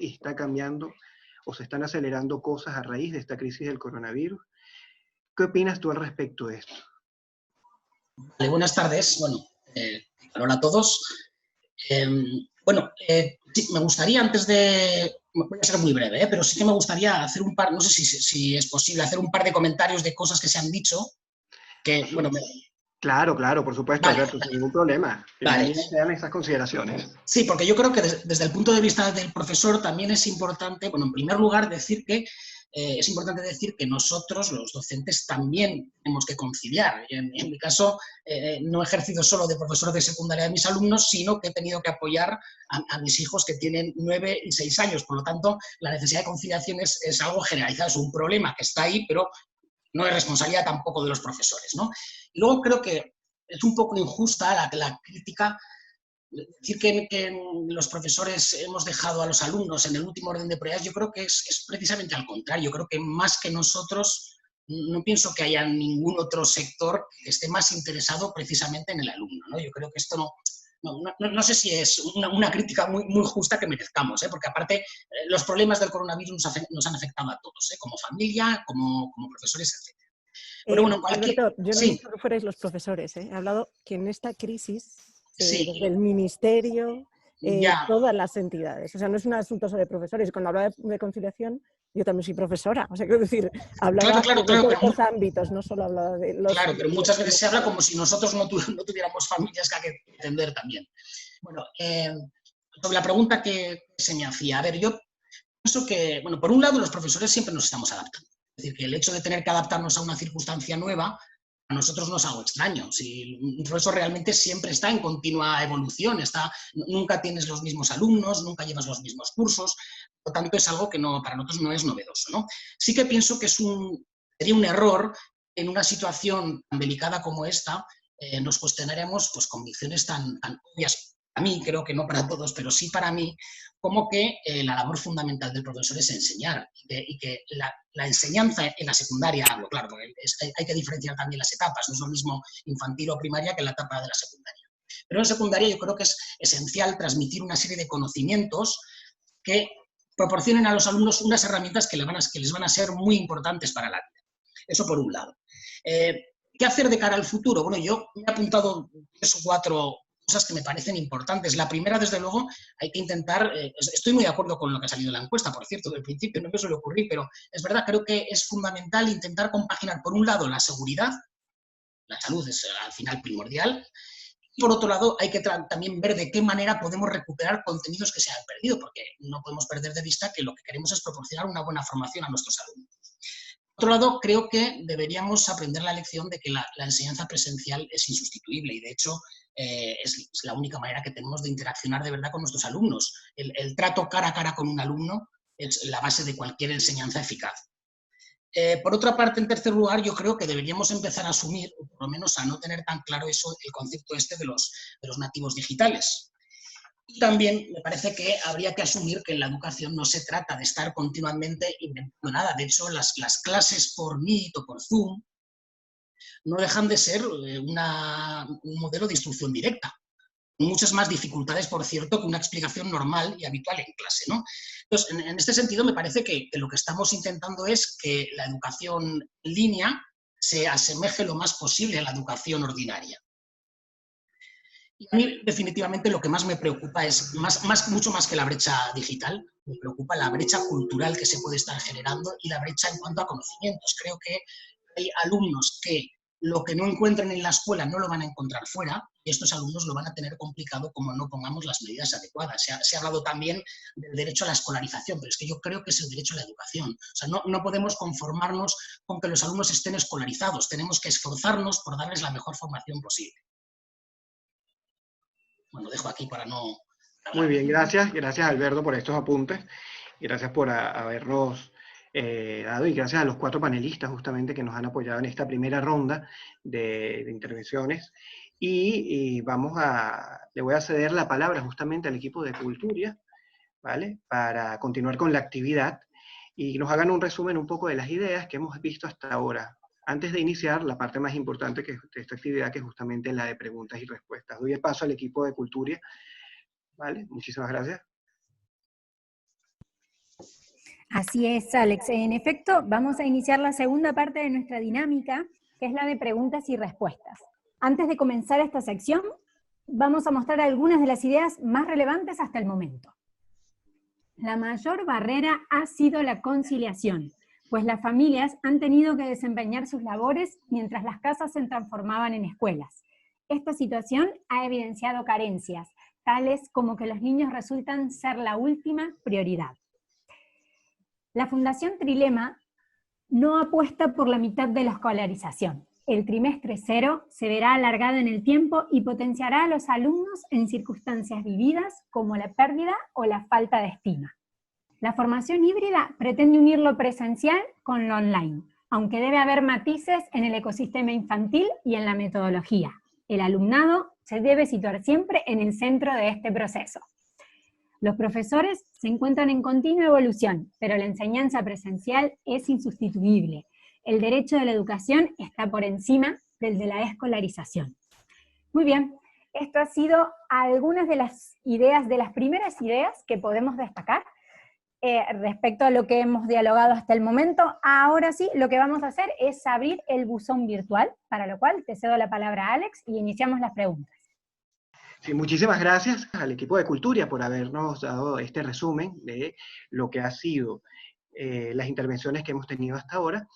o se están acelerando cosas a raíz de esta crisis del coronavirus. ¿Qué opinas tú al respecto de esto? Vale, buenas tardes. Bueno, hola a todos. Sí, me gustaría antes de... Voy a ser muy breve, pero sí que me gustaría hacer un par, no sé si es posible, hacer un par de comentarios de cosas que se han dicho, que, bueno... Claro, por supuesto, vale, Alberto, sin ningún problema. Vale. Sean esas consideraciones. Sí, porque yo creo que desde el punto de vista del profesor también es importante, bueno, en primer lugar, decir que es importante decir que nosotros, los docentes, también tenemos que conciliar. En mi caso, no he ejercido solo de profesor de secundaria de mis alumnos, sino que he tenido que apoyar a mis hijos que tienen 9 y 6 años. Por lo tanto, la necesidad de conciliación es algo generalizado, es un problema que está ahí, pero no es responsabilidad tampoco de los profesores, ¿no? Y luego creo que es un poco injusta la crítica. Decir que los profesores hemos dejado a los alumnos en el último orden de prioridades, yo creo que es precisamente al contrario. Yo creo que más que nosotros, no pienso que haya ningún otro sector que esté más interesado precisamente en el alumno, ¿no? Yo creo que esto no sé si es una crítica muy justa que merezcamos, porque aparte los problemas del coronavirus nos han afectado a todos, como familia, como profesores, etc. Pero bueno, Alberto, yo no sí. he dicho que fuerais los profesores, He hablado que en esta crisis, Sí. desde el ministerio, todas las entidades, o sea, no es un asunto sobre profesores. Cuando hablaba de conciliación, yo también soy profesora, o sea, quiero decir, hablaba de todos los ámbitos, no solo hablaba de los... Claro, pero muchas veces se habla como si nosotros no tuviéramos familias que hay que atender también. Bueno, sobre la pregunta que se me hacía, a ver, yo pienso que, bueno, por un lado los profesores siempre nos estamos adaptando. Es decir, que el hecho de tener que adaptarnos a una circunstancia nueva, a nosotros no es algo extraño. Si un profesor realmente siempre está en continua evolución, nunca tienes los mismos alumnos, nunca llevas los mismos cursos, por lo tanto es algo que para nosotros no es novedoso, ¿no? Sí que pienso que sería un error en una situación tan delicada como esta, nos cuestionaremos pues, convicciones tan obvias. A mí, creo que no para todos, pero sí para mí, como que la labor fundamental del profesor es enseñar, y que la enseñanza en la secundaria, hablo, claro, porque hay que diferenciar también las etapas, no es lo mismo infantil o primaria que la etapa de la secundaria. Pero en secundaria yo creo que es esencial transmitir una serie de conocimientos que proporcionen a los alumnos unas herramientas que les van a ser muy importantes para la vida. Eso por un lado. ¿Qué hacer de cara al futuro? Bueno, yo me he apuntado 3 o 4 cosas que me parecen importantes. La primera, desde luego, hay que intentar, estoy muy de acuerdo con lo que ha salido en la encuesta, por cierto, del principio no me suele ocurrir, pero es verdad, creo que es fundamental intentar compaginar, por un lado, la seguridad, la salud es al final primordial, y por otro lado, hay que también ver de qué manera podemos recuperar contenidos que se han perdido, porque no podemos perder de vista que lo que queremos es proporcionar una buena formación a nuestros alumnos. Por otro lado, creo que deberíamos aprender la lección de que la enseñanza presencial es insustituible y, de hecho, es la única manera que tenemos de interaccionar de verdad con nuestros alumnos. El trato cara a cara con un alumno es la base de cualquier enseñanza eficaz. Por otra parte, en tercer lugar, yo creo que deberíamos empezar a asumir, o por lo menos a no tener tan claro el concepto de los nativos digitales. Y también me parece que habría que asumir que en la educación no se trata de estar continuamente inventando nada. De hecho, las clases por Meet o por Zoom no dejan de ser un modelo de instrucción directa. Muchas más dificultades, por cierto, que una explicación normal y habitual en clase, ¿no? Entonces, en este sentido, me parece que lo que estamos intentando es que la educación en línea se asemeje lo más posible a la educación ordinaria. Y a mí, definitivamente, lo que más me preocupa es, mucho más que la brecha digital, me preocupa la brecha cultural que se puede estar generando y la brecha en cuanto a conocimientos. Creo que hay alumnos que lo que no encuentren en la escuela no lo van a encontrar fuera, y estos alumnos lo van a tener complicado como no pongamos las medidas adecuadas. Se ha hablado también del derecho a la escolarización, pero es que yo creo que es el derecho a la educación. O sea, no podemos conformarnos con que los alumnos estén escolarizados, tenemos que esforzarnos por darles la mejor formación posible. Bueno, dejo aquí para no... Muy bien, gracias Alberto por estos apuntes, gracias por habernos dado, y gracias a los 4 panelistas justamente que nos han apoyado en esta primera ronda de intervenciones. Y le voy a ceder la palabra justamente al equipo de Culturia, ¿vale? Para continuar con la actividad y nos hagan un resumen un poco de las ideas que hemos visto hasta ahora, antes de iniciar la parte más importante de esta actividad, que es justamente la de preguntas y respuestas. Doy el paso al equipo de Culturia, ¿vale? Muchísimas gracias. Así es, Alex. En efecto, vamos a iniciar la segunda parte de nuestra dinámica, que es la de preguntas y respuestas. Antes de comenzar esta sección, vamos a mostrar algunas de las ideas más relevantes hasta el momento. La mayor barrera ha sido la conciliación, pues las familias han tenido que desempeñar sus labores mientras las casas se transformaban en escuelas. Esta situación ha evidenciado carencias, tales como que los niños resultan ser la última prioridad. La Fundación Trilema no apuesta por la mitad de la escolarización. El trimestre 0 se verá alargado en el tiempo y potenciará a los alumnos en circunstancias vividas como la pérdida o la falta de estima. La formación híbrida pretende unir lo presencial con lo online, aunque debe haber matices en el ecosistema infantil y en la metodología. El alumnado se debe situar siempre en el centro de este proceso. Los profesores se encuentran en continua evolución, pero la enseñanza presencial es insustituible. El derecho de la educación está por encima del de la escolarización. Muy bien, esto ha sido algunas de las ideas, de las primeras ideas que podemos destacar respecto a lo que hemos dialogado hasta el momento. Ahora sí, lo que vamos a hacer es abrir el buzón virtual, para lo cual te cedo la palabra a Alex y iniciamos las preguntas. Sí, muchísimas gracias al equipo de Culturia por habernos dado este resumen de lo que ha sido las intervenciones que hemos tenido hasta ahora.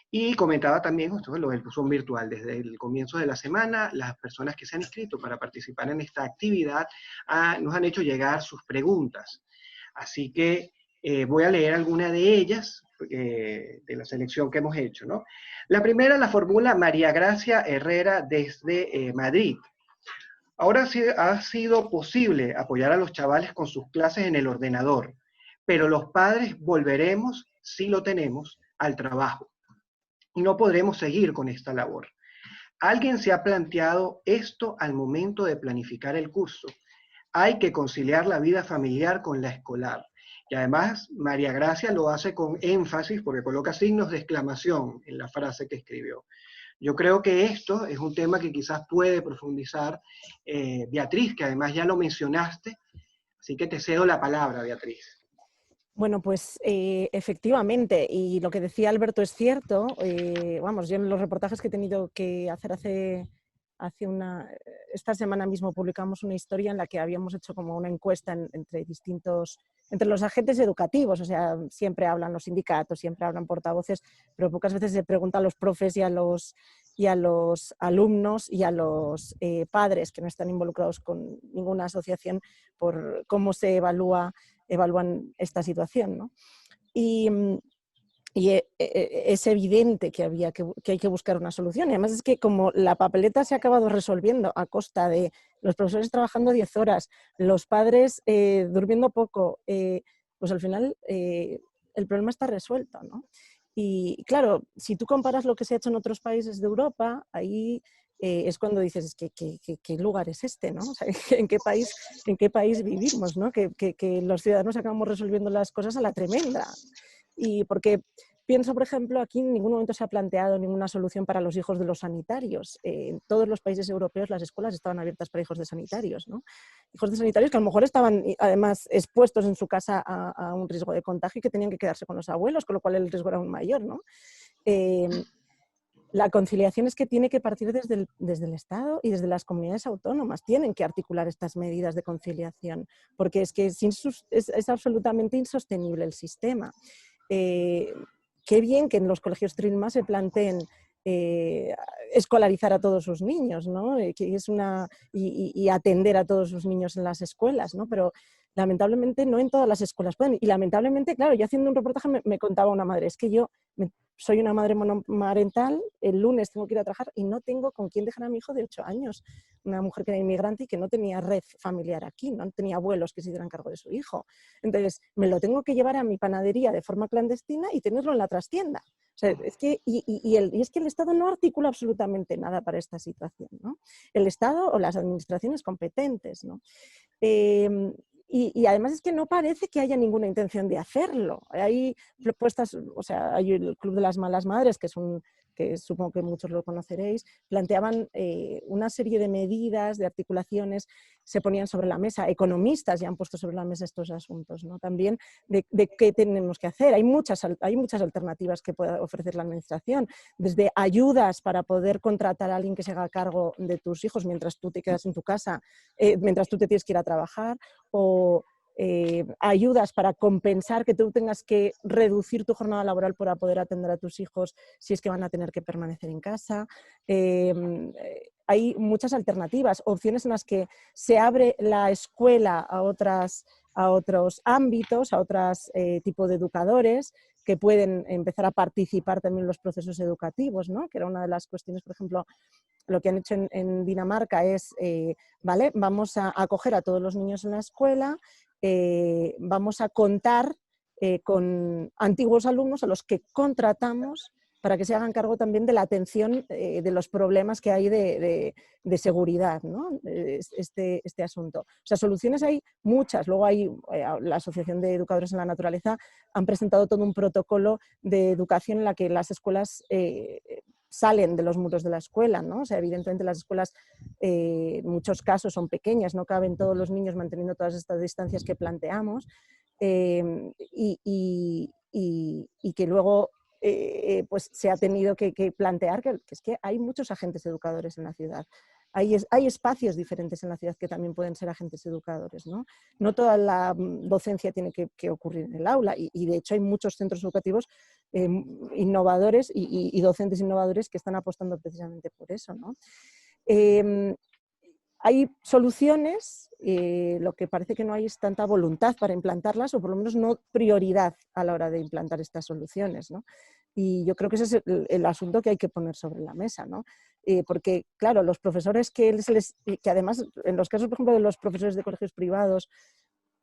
Y comentaba también justo lo del buzón virtual. Desde el comienzo de la semana, las personas que se han inscrito para participar en esta actividad nos han hecho llegar sus preguntas. Así que voy a leer alguna de ellas, de la selección que hemos hecho, ¿no? La primera la formula María Gracia Herrera desde Madrid. Ahora sí ha sido posible apoyar a los chavales con sus clases en el ordenador, pero los padres volveremos, si lo tenemos, al trabajo. Y no podremos seguir con esta labor. ¿Alguien se ha planteado esto al momento de planificar el curso? Hay que conciliar la vida familiar con la escolar. Y además, María Gracia lo hace con énfasis porque coloca signos de exclamación en la frase que escribió. Yo creo que esto es un tema que quizás puede profundizar Beatriz, que además ya lo mencionaste, así que te cedo la palabra, Beatriz. Bueno, pues efectivamente, y lo que decía Alberto es cierto. Vamos, yo en los reportajes que he tenido que hacer esta semana mismo publicamos una historia en la que habíamos hecho como una encuesta entre los agentes educativos. O sea, siempre hablan los sindicatos, siempre hablan portavoces, pero pocas veces se pregunta a los profes y a los alumnos y a los padres que no están involucrados con ninguna asociación por cómo se evalúan esta situación, ¿no? Y es evidente que hay que buscar una solución. Y además es que como la papeleta se ha acabado resolviendo a costa de los profesores trabajando 10 horas, los padres durmiendo poco, pues al final el problema está resuelto, ¿no? Y claro, si tú comparas lo que se ha hecho en otros países de Europa, ahí es cuando dices, ¿qué lugar es este? ¿No? O sea, ¿en qué país vivimos? ¿No? Que los ciudadanos acabamos resolviendo las cosas a la tremenda. Y porque pienso, por ejemplo, aquí en ningún momento se ha planteado ninguna solución para los hijos de los sanitarios. En todos los países europeos las escuelas estaban abiertas para hijos de sanitarios, ¿no? Hijos de sanitarios que a lo mejor estaban además expuestos en su casa a un riesgo de contagio y que tenían que quedarse con los abuelos, con lo cual el riesgo era aún mayor, ¿no? La conciliación es que tiene que partir desde el Estado y desde las comunidades autónomas. Tienen que articular estas medidas de conciliación, porque es que es absolutamente insostenible el sistema. Qué bien que en los colegios Trilma se planteen escolarizar a todos sus niños, ¿no? Y atender a todos sus niños en las escuelas, ¿no? Pero lamentablemente no en todas las escuelas pueden. Y lamentablemente, claro, yo haciendo un reportaje me contaba una madre, es que yo soy una madre monomarental, el lunes tengo que ir a trabajar y no tengo con quién dejar a mi hijo de 8 años. Una mujer que era inmigrante y que no tenía red familiar aquí, no tenía abuelos que se hicieran cargo de su hijo. Entonces, me lo tengo que llevar a mi panadería de forma clandestina y tenerlo en la trastienda. O sea, es que, es que el Estado no articula absolutamente nada para esta situación, ¿no? El Estado o las administraciones competentes, ¿no? Y además es que no parece que haya ninguna intención de hacerlo. Hay propuestas, o sea, hay el Club de las Malas Madres, que supongo que muchos lo conoceréis, planteaban una serie de medidas, de articulaciones, se ponían sobre la mesa. Economistas ya han puesto sobre la mesa estos asuntos, ¿no? También de qué tenemos que hacer. Hay muchas alternativas que puede ofrecer la administración, desde ayudas para poder contratar a alguien que se haga cargo de tus hijos mientras tú te quedas en tu casa, mientras tú te tienes que ir a trabajar, o ayudas para compensar que tú tengas que reducir tu jornada laboral para poder atender a tus hijos si es que van a tener que permanecer en casa. Hay muchas alternativas, opciones en las que se abre la escuela a otros ámbitos, a otros tipos de educadores que pueden empezar a participar también en los procesos educativos, ¿no? Que era una de las cuestiones, por ejemplo, lo que han hecho en Dinamarca es, ¿vale? Vamos a acoger a todos los niños en la escuela, vamos a contar con antiguos alumnos a los que contratamos para que se hagan cargo también de la atención de los problemas que hay de seguridad, ¿no? Este asunto. O sea, soluciones hay muchas. Luego hay la Asociación de Educadores en la Naturaleza han presentado todo un protocolo de educación en la que las escuelas salen de los muros de la escuela, ¿no? O sea, evidentemente las escuelas en muchos casos son pequeñas, no caben todos los niños manteniendo todas estas distancias que planteamos y que luego pues se ha tenido que plantear que es que hay muchos agentes educadores en la ciudad. Hay espacios diferentes en la ciudad que también pueden ser agentes educadores, ¿no? No toda la docencia tiene que ocurrir en el aula y de hecho hay muchos centros educativos innovadores y docentes innovadores que están apostando precisamente por eso, ¿no? Hay soluciones, lo que parece que no hay es tanta voluntad para implantarlas, o por lo menos no prioridad a la hora de implantar estas soluciones, ¿no? Y yo creo que ese es el asunto que hay que poner sobre la mesa, ¿no? Porque, claro, los profesores que además, en los casos, por ejemplo, de los profesores de colegios privados,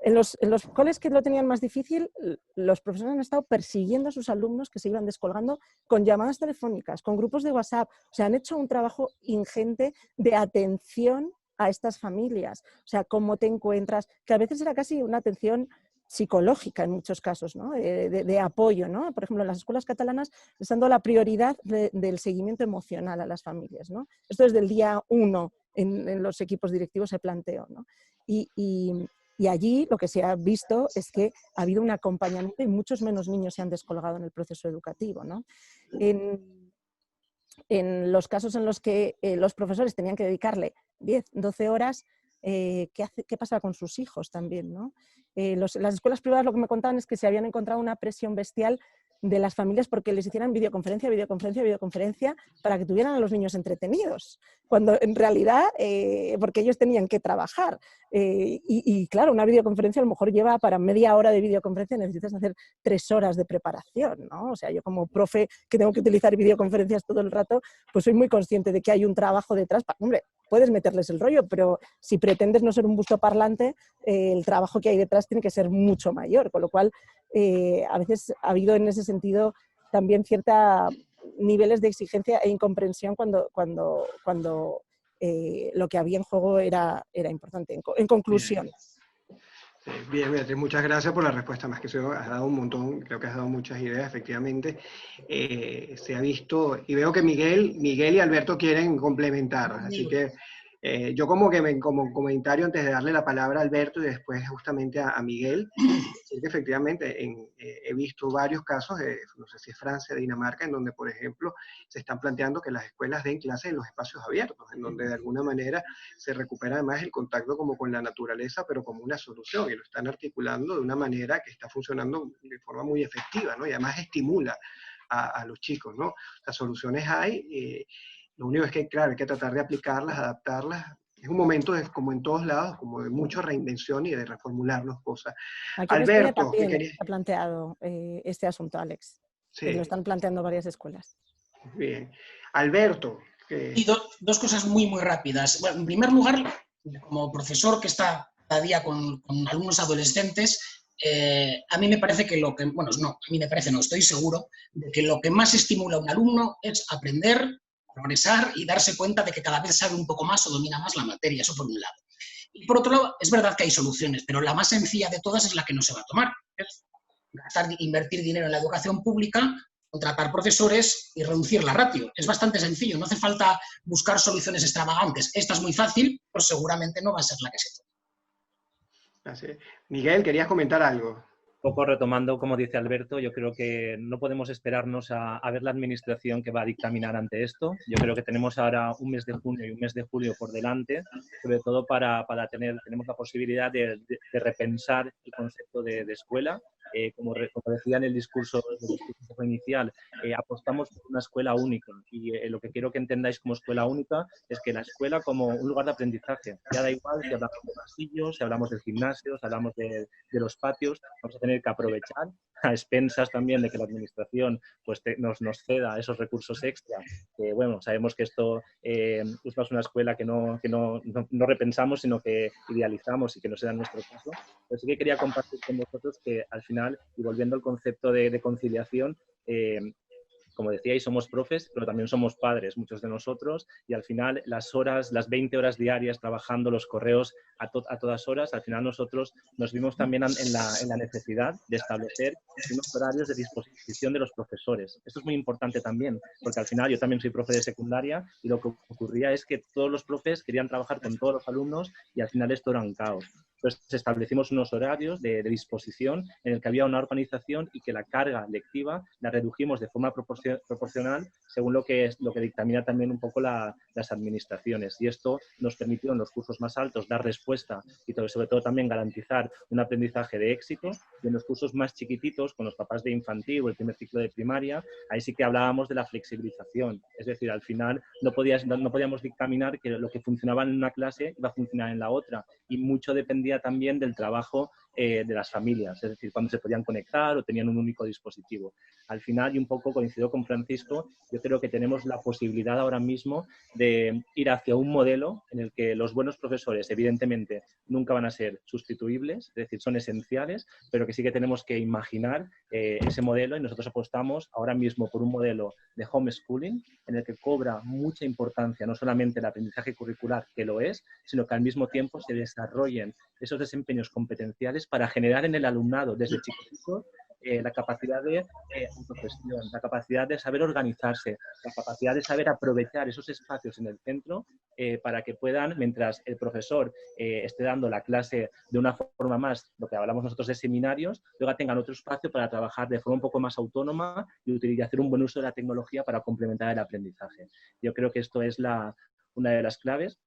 en los coles que lo tenían más difícil, los profesores han estado persiguiendo a sus alumnos que se iban descolgando con llamadas telefónicas, con grupos de WhatsApp. O sea, han hecho un trabajo ingente de atención a estas familias. O sea, cómo te encuentras, que a veces era casi una atención psicológica en muchos casos, ¿no? De apoyo, ¿no? Por ejemplo, en las escuelas catalanas les han dado la prioridad del seguimiento emocional a las familias, ¿no? Esto desde el día 1 en los equipos directivos se planteó, ¿no? Y allí lo que se ha visto es que ha habido un acompañamiento y muchos menos niños se han descolgado en el proceso educativo, ¿no? En los casos en los que los profesores tenían que dedicarle 10, 12 horas, ¿qué pasa con sus hijos también, ¿no? Las escuelas privadas lo que me contaban es que se habían encontrado una presión bestial de las familias porque les hicieran videoconferencia para que tuvieran a los niños entretenidos, cuando en realidad, porque ellos tenían que trabajar. Y claro, una videoconferencia a lo mejor lleva para media hora de videoconferencia, necesitas hacer 3 horas de preparación, ¿no? O sea, yo como profe que tengo que utilizar videoconferencias todo el rato, pues soy muy consciente de que hay un trabajo detrás. Hombre, puedes meterles el rollo, pero si pretendes no ser un bustoparlante, el trabajo que hay detrás tiene que ser mucho mayor, con lo cual a veces ha habido en ese sentido también ciertos niveles de exigencia e incomprensión cuando lo que había en juego era importante. En conclusión. Sí, bien, Beatriz, muchas gracias por la respuesta, más que eso has dado un montón, creo que has dado muchas ideas, efectivamente. Se ha visto, y veo que Miguel y Alberto quieren complementar, así que yo como comentario antes de darle la palabra a Alberto y después justamente a Miguel, decir que efectivamente he visto varios casos, no sé si es Francia, Dinamarca, en donde, por ejemplo, se están planteando que las escuelas den clases en los espacios abiertos, en donde de alguna manera se recupera además el contacto como con la naturaleza, pero como una solución, y lo están articulando de una manera que está funcionando de forma muy efectiva, ¿no? Y además estimula a los chicos, ¿no? Las soluciones hay, lo único es que, claro, hay que tratar de aplicarlas, adaptarlas. Es un momento, como en todos lados, como de mucha reinvención y de reformular las cosas. Aquí en España Alberto, ¿qué también querías? ha planteado este asunto, Alex. Sí. Que lo están planteando varias escuelas. Bien. Alberto. Y dos cosas muy, muy rápidas. Bueno, en primer lugar, como profesor que está cada día con alumnos adolescentes, a mí me parece que estoy seguro de que lo que más estimula a un alumno es aprender, progresar y darse cuenta de que cada vez sabe un poco más o domina más la materia, eso por un lado. Y por otro lado, es verdad que hay soluciones, pero la más sencilla de todas es la que no se va a tomar. Es invertir dinero en la educación pública, contratar profesores y reducir la ratio. Es bastante sencillo, no hace falta buscar soluciones extravagantes. Esta es muy fácil, pero seguramente no va a ser la que se tome. Miguel, ¿querías comentar algo? Un poco retomando, como dice Alberto, yo creo que no podemos esperarnos a ver la administración que va a dictaminar ante esto. Yo creo que tenemos ahora un mes de junio y un mes de julio por delante, sobre todo tenemos la posibilidad de repensar el concepto de escuela. Como decía en el discurso inicial, apostamos por una escuela única y lo que quiero que entendáis como escuela única es que la escuela como un lugar de aprendizaje. Ya da igual si hablamos de pasillos, si hablamos del gimnasio, si hablamos de los patios, vamos a tener que aprovechar a expensas también de que la administración pues, nos ceda esos recursos extra. Que bueno, sabemos que esto es una escuela que no repensamos, sino que idealizamos y que no se da en nuestro caso. Pero sí que quería compartir con vosotros que al final, y volviendo al concepto de conciliación, como decíais, somos profes, pero también somos padres, muchos de nosotros, y al final las 20 horas diarias trabajando los correos a todas horas, al final nosotros nos vimos también en la necesidad de establecer unos horarios de disposición de los profesores. Esto es muy importante también, porque al final yo también soy profe de secundaria y lo que ocurría es que todos los profes querían trabajar con todos los alumnos y al final esto era un caos. Entonces establecimos unos horarios de disposición en el que había una organización y que la carga lectiva la redujimos de forma proporcional según lo que dictamina también un poco las administraciones. Y esto nos permitió en los cursos más altos dar respuesta y sobre todo también garantizar un aprendizaje de éxito. Y en los cursos más chiquititos, con los papás de infantil o el primer ciclo de primaria, ahí sí que hablábamos de la flexibilización. Es decir, al final no podíamos dictaminar que lo que funcionaba en una clase iba a funcionar en la otra. Y mucho dependía también del trabajo de las familias, es decir, cuando se podían conectar o tenían un único dispositivo. Al final, y un poco coincido con Francisco, yo creo que tenemos la posibilidad ahora mismo de ir hacia un modelo en el que los buenos profesores, evidentemente, nunca van a ser sustituibles, es decir, son esenciales, pero que sí que tenemos que imaginar ese modelo y nosotros apostamos ahora mismo por un modelo de homeschooling en el que cobra mucha importancia no solamente el aprendizaje curricular, que lo es, sino que al mismo tiempo se desarrollen esos desempeños competenciales para generar en el alumnado desde chiquitito la capacidad de autogestión, la capacidad de saber organizarse, la capacidad de saber aprovechar esos espacios en el centro para que puedan, mientras el profesor esté dando la clase de una forma más, lo que hablamos nosotros de seminarios, luego tengan otro espacio para trabajar de forma un poco más autónoma y hacer un buen uso de la tecnología para complementar el aprendizaje. Yo creo que esto es una de las claves.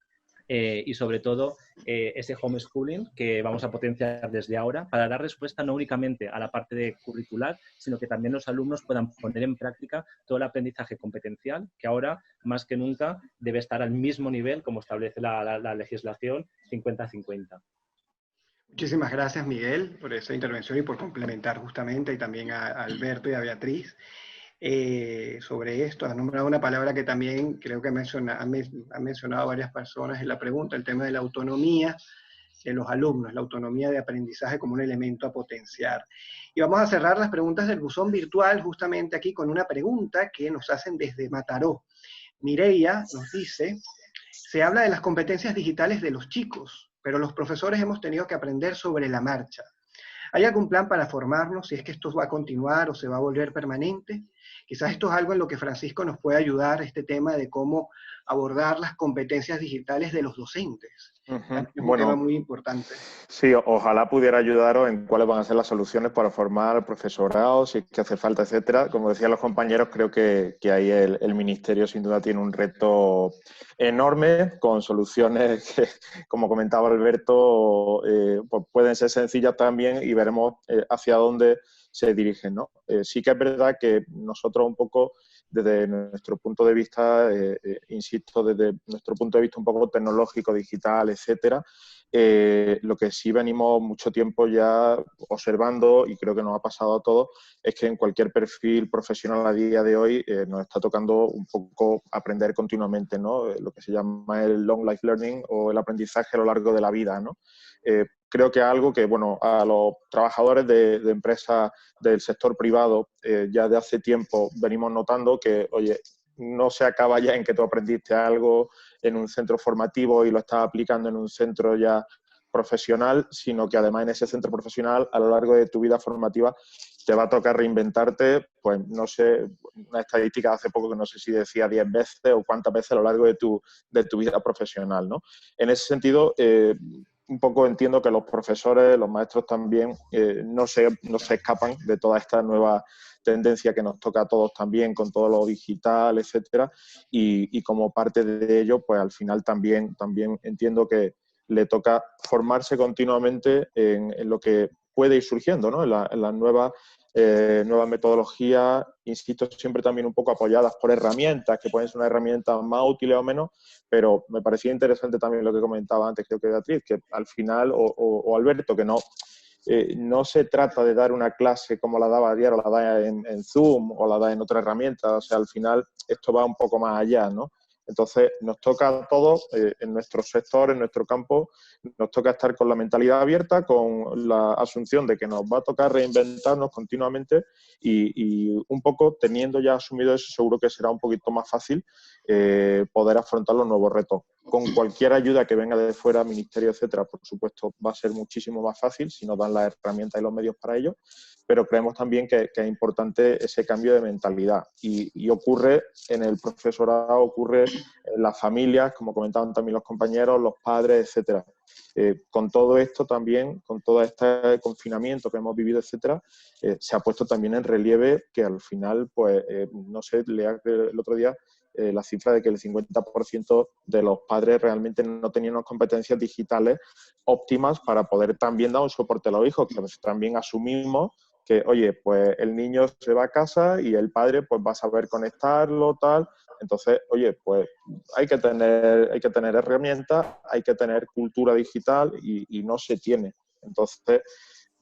Y sobre todo ese homeschooling que vamos a potenciar desde ahora para dar respuesta no únicamente a la parte de curricular, sino que también los alumnos puedan poner en práctica todo el aprendizaje competencial que ahora más que nunca debe estar al mismo nivel como establece la legislación 50-50. Muchísimas gracias, Miguel, por esa intervención y por complementar justamente, y también a Alberto y a Beatriz. Sobre esto, has nombrado una palabra que también creo que han mencionado varias personas en la pregunta, el tema de la autonomía. de los alumnos, la autonomía de aprendizaje como un elemento a potenciar. Y vamos a cerrar las preguntas del buzón virtual justamente aquí con una pregunta que nos hacen desde Mataró. Mireia nos dice, se habla de las competencias digitales de los chicos, pero los profesores hemos tenido que aprender sobre la marcha. ¿Hay algún plan para formarnos, si es que esto va a continuar o se va a volver permanente? Quizás esto es algo en lo que Francisco nos puede ayudar, este tema de cómo abordar las competencias digitales de los docentes. Es un tema muy importante. Sí, ojalá pudiera ayudaros en cuáles van a ser las soluciones para formar al profesorado, si es que hace falta, etcétera. Como decían los compañeros, creo que ahí el Ministerio sin duda tiene un reto enorme, con soluciones que, como comentaba Alberto, pues pueden ser sencillas también y veremos hacia dónde se dirigen, ¿no? Sí que es verdad que nosotros un poco, desde nuestro punto de vista, insisto, desde nuestro punto de vista un poco tecnológico, digital, etcétera, lo que sí venimos mucho tiempo ya observando, y creo que nos ha pasado a todos, es que en cualquier perfil profesional a día de hoy nos está tocando un poco aprender continuamente, ¿no? Lo que se llama el long life learning o el aprendizaje a lo largo de la vida, ¿no? Creo que es algo que, bueno, a los trabajadores de empresas del sector privado ya de hace tiempo venimos notando que, oye, no se acaba ya en que tú aprendiste algo en un centro formativo y lo estás aplicando en un centro ya profesional, sino que además en ese centro profesional, a lo largo de tu vida formativa, te va a tocar reinventarte, pues no sé, una estadística hace poco que no sé si decía 10 veces o cuántas veces a lo largo de tu vida profesional, ¿no? En ese sentido, un poco entiendo que los profesores, los maestros también no se escapan de toda esta nueva tendencia que nos toca a todos también con todo lo digital, etcétera, y como parte de ello, pues al final también entiendo que le toca formarse continuamente en lo que puede ir surgiendo, ¿no? En las nuevas metodologías, insisto, siempre también un poco apoyadas por herramientas, que pueden ser unas herramientas más útiles o menos, pero me parecía interesante también lo que comentaba antes, creo que Beatriz, que al final, o Alberto, que no se trata de dar una clase como la daba ayer, o la da en Zoom, o la da en otra herramienta, o sea, al final esto va un poco más allá, ¿no? Entonces, nos toca a todos, en nuestro sector, en nuestro campo, nos toca estar con la mentalidad abierta, con la asunción de que nos va a tocar reinventarnos continuamente y un poco teniendo ya asumido eso, seguro que será un poquito más fácil poder afrontar los nuevos retos. Con cualquier ayuda que venga de fuera, ministerio, etcétera, por supuesto, va a ser muchísimo más fácil si nos dan las herramientas y los medios para ello, pero creemos también que es importante ese cambio de mentalidad y ocurre en el profesorado, ocurre en las familias, como comentaban también los compañeros, los padres, etcétera. Con todo esto también, con todo este confinamiento que hemos vivido, etcétera, se ha puesto también en relieve que al final, pues, no sé, leía el otro día la cifra de que el 50% de los padres realmente no tenían unas competencias digitales óptimas para poder también dar un soporte a los hijos, que también asumimos que, oye, pues el niño se va a casa y el padre pues va a saber conectarlo, tal. Entonces, oye, pues hay que tener herramientas, hay que tener cultura digital y no se tiene. Entonces,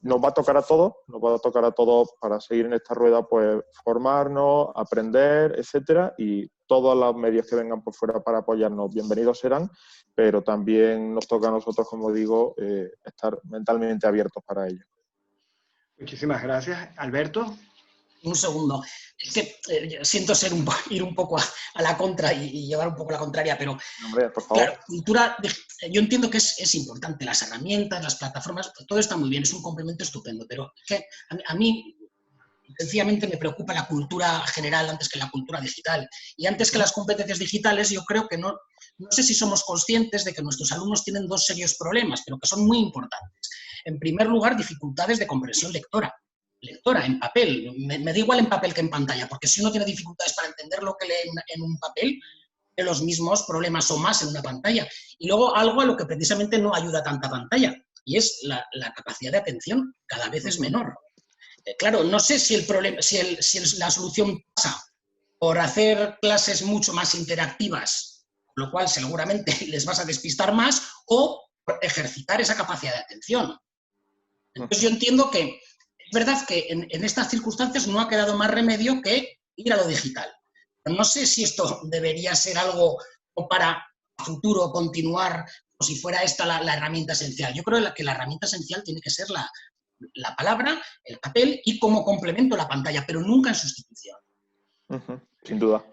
nos va a tocar a todos para seguir en esta rueda, pues formarnos, aprender, etcétera, y todos los medios que vengan por fuera para apoyarnos, bienvenidos serán, pero también nos toca a nosotros, como digo, estar mentalmente abiertos para ello. Muchísimas gracias. Alberto. Un segundo. Es que siento ir un poco a la contra y llevar un poco la contraria, pero hombre, por favor. Claro, cultura, yo entiendo que es importante, las herramientas, las plataformas, todo está muy bien, es un complemento estupendo, pero es que a mí sencillamente me preocupa la cultura general antes que la cultura digital. Y antes que las competencias digitales, yo creo que no sé si somos conscientes de que nuestros alumnos tienen dos serios problemas, pero que son muy importantes. En primer lugar, dificultades de comprensión lectora en papel. Me da igual en papel que en pantalla, porque si uno tiene dificultades para entender lo que lee en un papel, tiene los mismos problemas o más en una pantalla. Y luego algo a lo que precisamente no ayuda tanta pantalla, y es la capacidad de atención, cada vez es menor. Claro, no sé si la solución pasa por hacer clases mucho más interactivas, con lo cual seguramente les vas a despistar más, o por ejercitar esa capacidad de atención. Entonces yo entiendo que es verdad que en estas circunstancias no ha quedado más remedio que ir a lo digital. No sé si esto debería ser algo para futuro continuar si fuera esta la herramienta esencial. Yo creo que la herramienta esencial tiene que ser la palabra, el papel y como complemento la pantalla, pero nunca en sustitución. Sin duda.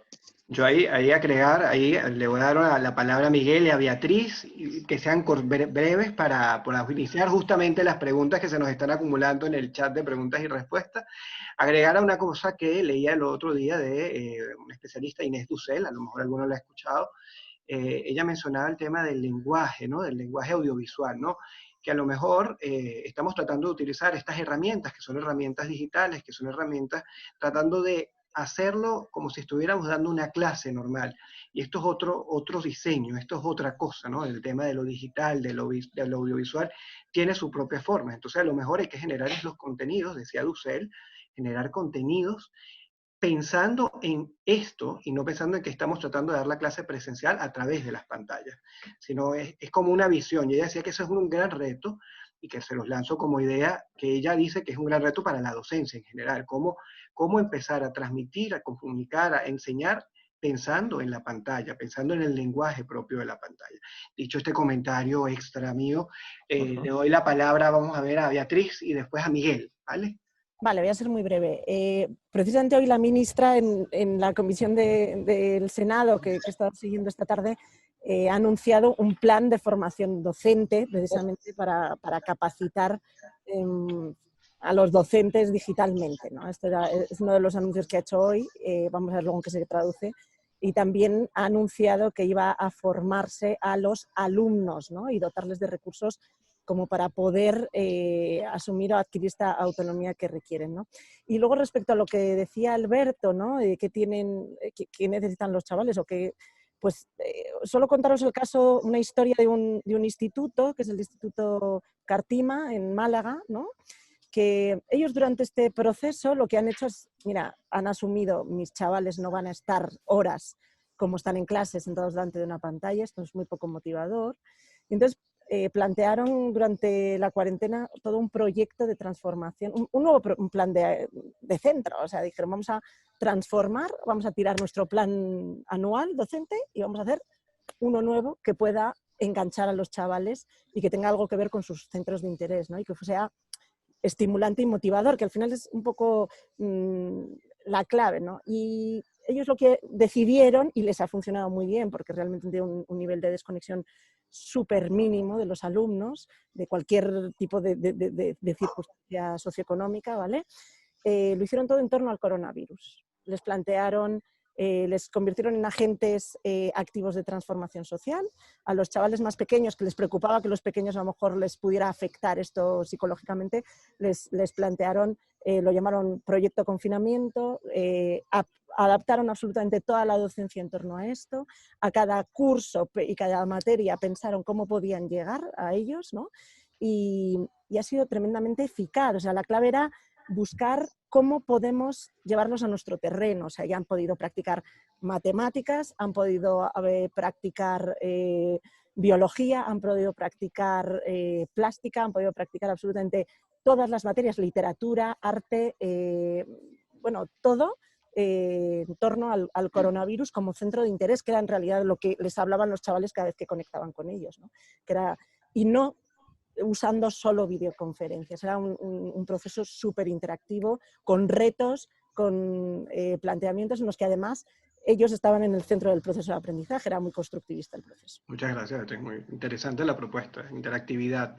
Yo ahí agregar, ahí le voy a dar la palabra a Miguel y a Beatriz, que sean breves para iniciar justamente las preguntas que se nos están acumulando en el chat de preguntas y respuestas. Agregar a una cosa que leía el otro día de una especialista, Inés Dussel, a lo mejor alguno la ha escuchado. Ella mencionaba el tema del lenguaje, ¿no? Del lenguaje audiovisual, ¿no? Que a lo mejor estamos tratando de utilizar estas herramientas, que son herramientas digitales, que son herramientas tratando de hacerlo como si estuviéramos dando una clase normal. Y esto es otro diseño, esto es otra cosa, ¿no? El tema de lo digital, de lo audiovisual, tiene su propia forma. Entonces, a lo mejor hay que generar los contenidos, decía Dussel, generar contenidos pensando en esto y no pensando en que estamos tratando de dar la clase presencial a través de las pantallas, sino es como una visión. Y ella decía que eso es un gran reto y que se los lanzo como idea, que ella dice que es un gran reto para la docencia en general, cómo empezar a transmitir, a comunicar, a enseñar pensando en la pantalla, pensando en el lenguaje propio de la pantalla. Dicho este comentario extra mío, le doy la palabra, vamos a ver, a Beatriz y después a Miguel, ¿vale? Vale, voy a ser muy breve. Precisamente hoy la ministra en la comisión del Senado que he estado siguiendo esta tarde ha anunciado un plan de formación docente precisamente para capacitar a los docentes digitalmente, ¿no? Esto es uno de los anuncios que ha hecho hoy, vamos a ver luego en qué se traduce, y también ha anunciado que iba a formarse a los alumnos, ¿no? Y dotarles de recursos como para poder asumir o adquirir esta autonomía que requieren, ¿no? Y luego respecto a lo que decía Alberto, ¿no? ¿Qué necesitan los chavales? Pues solo contaros el caso, una historia de un instituto, que es el Instituto Cartima, en Málaga, ¿no? Que ellos durante este proceso lo que han hecho es, mira, han asumido, mis chavales no van a estar horas como están en clase sentados delante de una pantalla, esto es muy poco motivador. Y entonces plantearon durante la cuarentena todo un proyecto de transformación, un nuevo plan de centro. O sea, dijeron, vamos a transformar, vamos a tirar nuestro plan anual docente y vamos a hacer uno nuevo que pueda enganchar a los chavales y que tenga algo que ver con sus centros de interés, ¿no? Y que sea estimulante y motivador, que al final es un poco la clave, ¿no? Y ellos lo que decidieron, y les ha funcionado muy bien, porque realmente tienen un nivel de desconexión súper mínimo de los alumnos, de cualquier tipo de circunstancia socioeconómica, ¿vale? Lo hicieron todo en torno al coronavirus. Les plantearon, les convirtieron en agentes activos de transformación social. A los chavales más pequeños, que les preocupaba que los pequeños a lo mejor les pudiera afectar esto psicológicamente, les plantearon, lo llamaron proyecto confinamiento, adaptaron absolutamente toda la docencia en torno a esto, a cada curso y cada materia pensaron cómo podían llegar a ellos, ¿no? Y ha sido tremendamente eficaz. O sea, la clave era buscar cómo podemos llevarlos a nuestro terreno. O sea, ya han podido practicar matemáticas, han podido practicar biología, han podido practicar plástica, han podido practicar absolutamente todas las materias, literatura, arte, bueno, todo en torno al coronavirus como centro de interés, que era en realidad lo que les hablaban los chavales cada vez que conectaban con ellos, ¿no? Y no usando solo videoconferencias. Era un proceso súper interactivo, con retos, con planteamientos en los que además ellos estaban en el centro del proceso de aprendizaje. Era muy constructivista el proceso. Muchas gracias, es muy interesante la propuesta, interactividad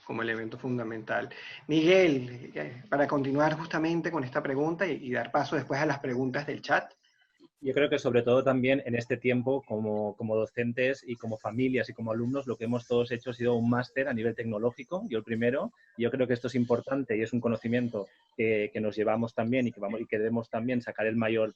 como elemento fundamental. Miguel, para continuar justamente con esta pregunta y dar paso después a las preguntas del chat. Yo creo que sobre todo también en este tiempo, como docentes y como familias y como alumnos, lo que hemos todos hecho ha sido un máster a nivel tecnológico, yo el primero. Yo creo que esto es importante y es un conocimiento que nos llevamos también y que debemos también sacar el mayor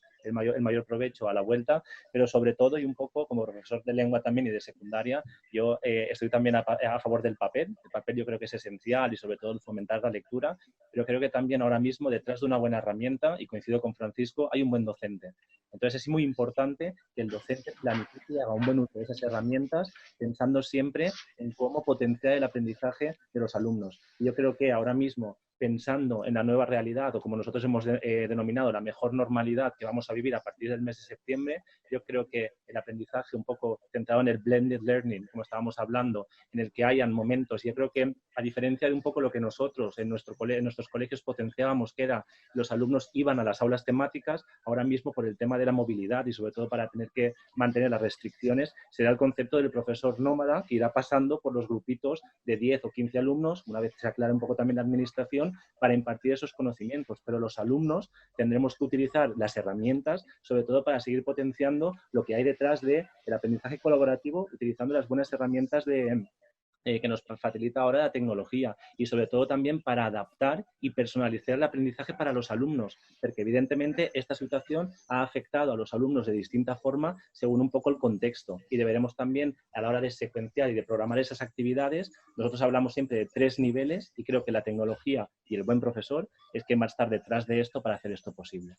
provecho a la vuelta, pero sobre todo, y un poco como profesor de lengua también y de secundaria, yo estoy también a favor del papel. El papel yo creo que es esencial y sobre todo el fomentar la lectura, pero creo que también ahora mismo detrás de una buena herramienta, y coincido con Francisco, hay un buen docente. Entonces es muy importante que el docente planifique y haga un buen uso de esas herramientas, pensando siempre en cómo potenciar el aprendizaje de los alumnos. Y yo creo que ahora mismo pensando en la nueva realidad, o como nosotros hemos denominado la mejor normalidad que vamos a vivir a partir del mes de septiembre, yo creo que el aprendizaje un poco centrado en el blended learning, como estábamos hablando, en el que hayan momentos, yo creo que a diferencia de un poco lo que nosotros en nuestros colegios potenciábamos, que era los alumnos iban a las aulas temáticas, ahora mismo por el tema de la movilidad y sobre todo para tener que mantener las restricciones, será el concepto del profesor nómada que irá pasando por los grupitos de 10 o 15 alumnos, una vez se aclare un poco también la administración, para impartir esos conocimientos, pero los alumnos tendremos que utilizar las herramientas, sobre todo para seguir potenciando lo que hay detrás del aprendizaje colaborativo, utilizando las buenas herramientas que nos facilita ahora la tecnología y sobre todo también para adaptar y personalizar el aprendizaje para los alumnos, porque evidentemente esta situación ha afectado a los alumnos de distinta forma según un poco el contexto y deberemos también a la hora de secuenciar y de programar esas actividades, nosotros hablamos siempre de 3 niveles y creo que la tecnología y el buen profesor es quien va a estar detrás de esto para hacer esto posible.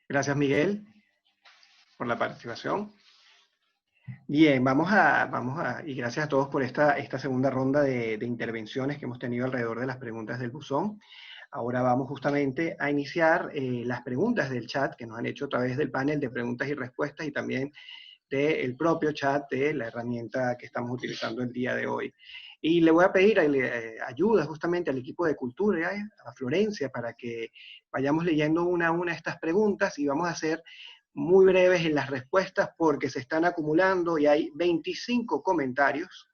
Gracias, Miguel, por la participación. Bien, y gracias a todos por esta segunda ronda de intervenciones que hemos tenido alrededor de las preguntas del buzón. Ahora vamos justamente a iniciar las preguntas del chat que nos han hecho a través del panel de preguntas y respuestas y también del propio chat de la herramienta que estamos utilizando el día de hoy. Y le voy a pedir ayuda justamente al equipo de Cultura, a Florencia, para que vayamos leyendo una a una estas preguntas y vamos a hacer muy breves en las respuestas porque se están acumulando y hay 25 comentarios,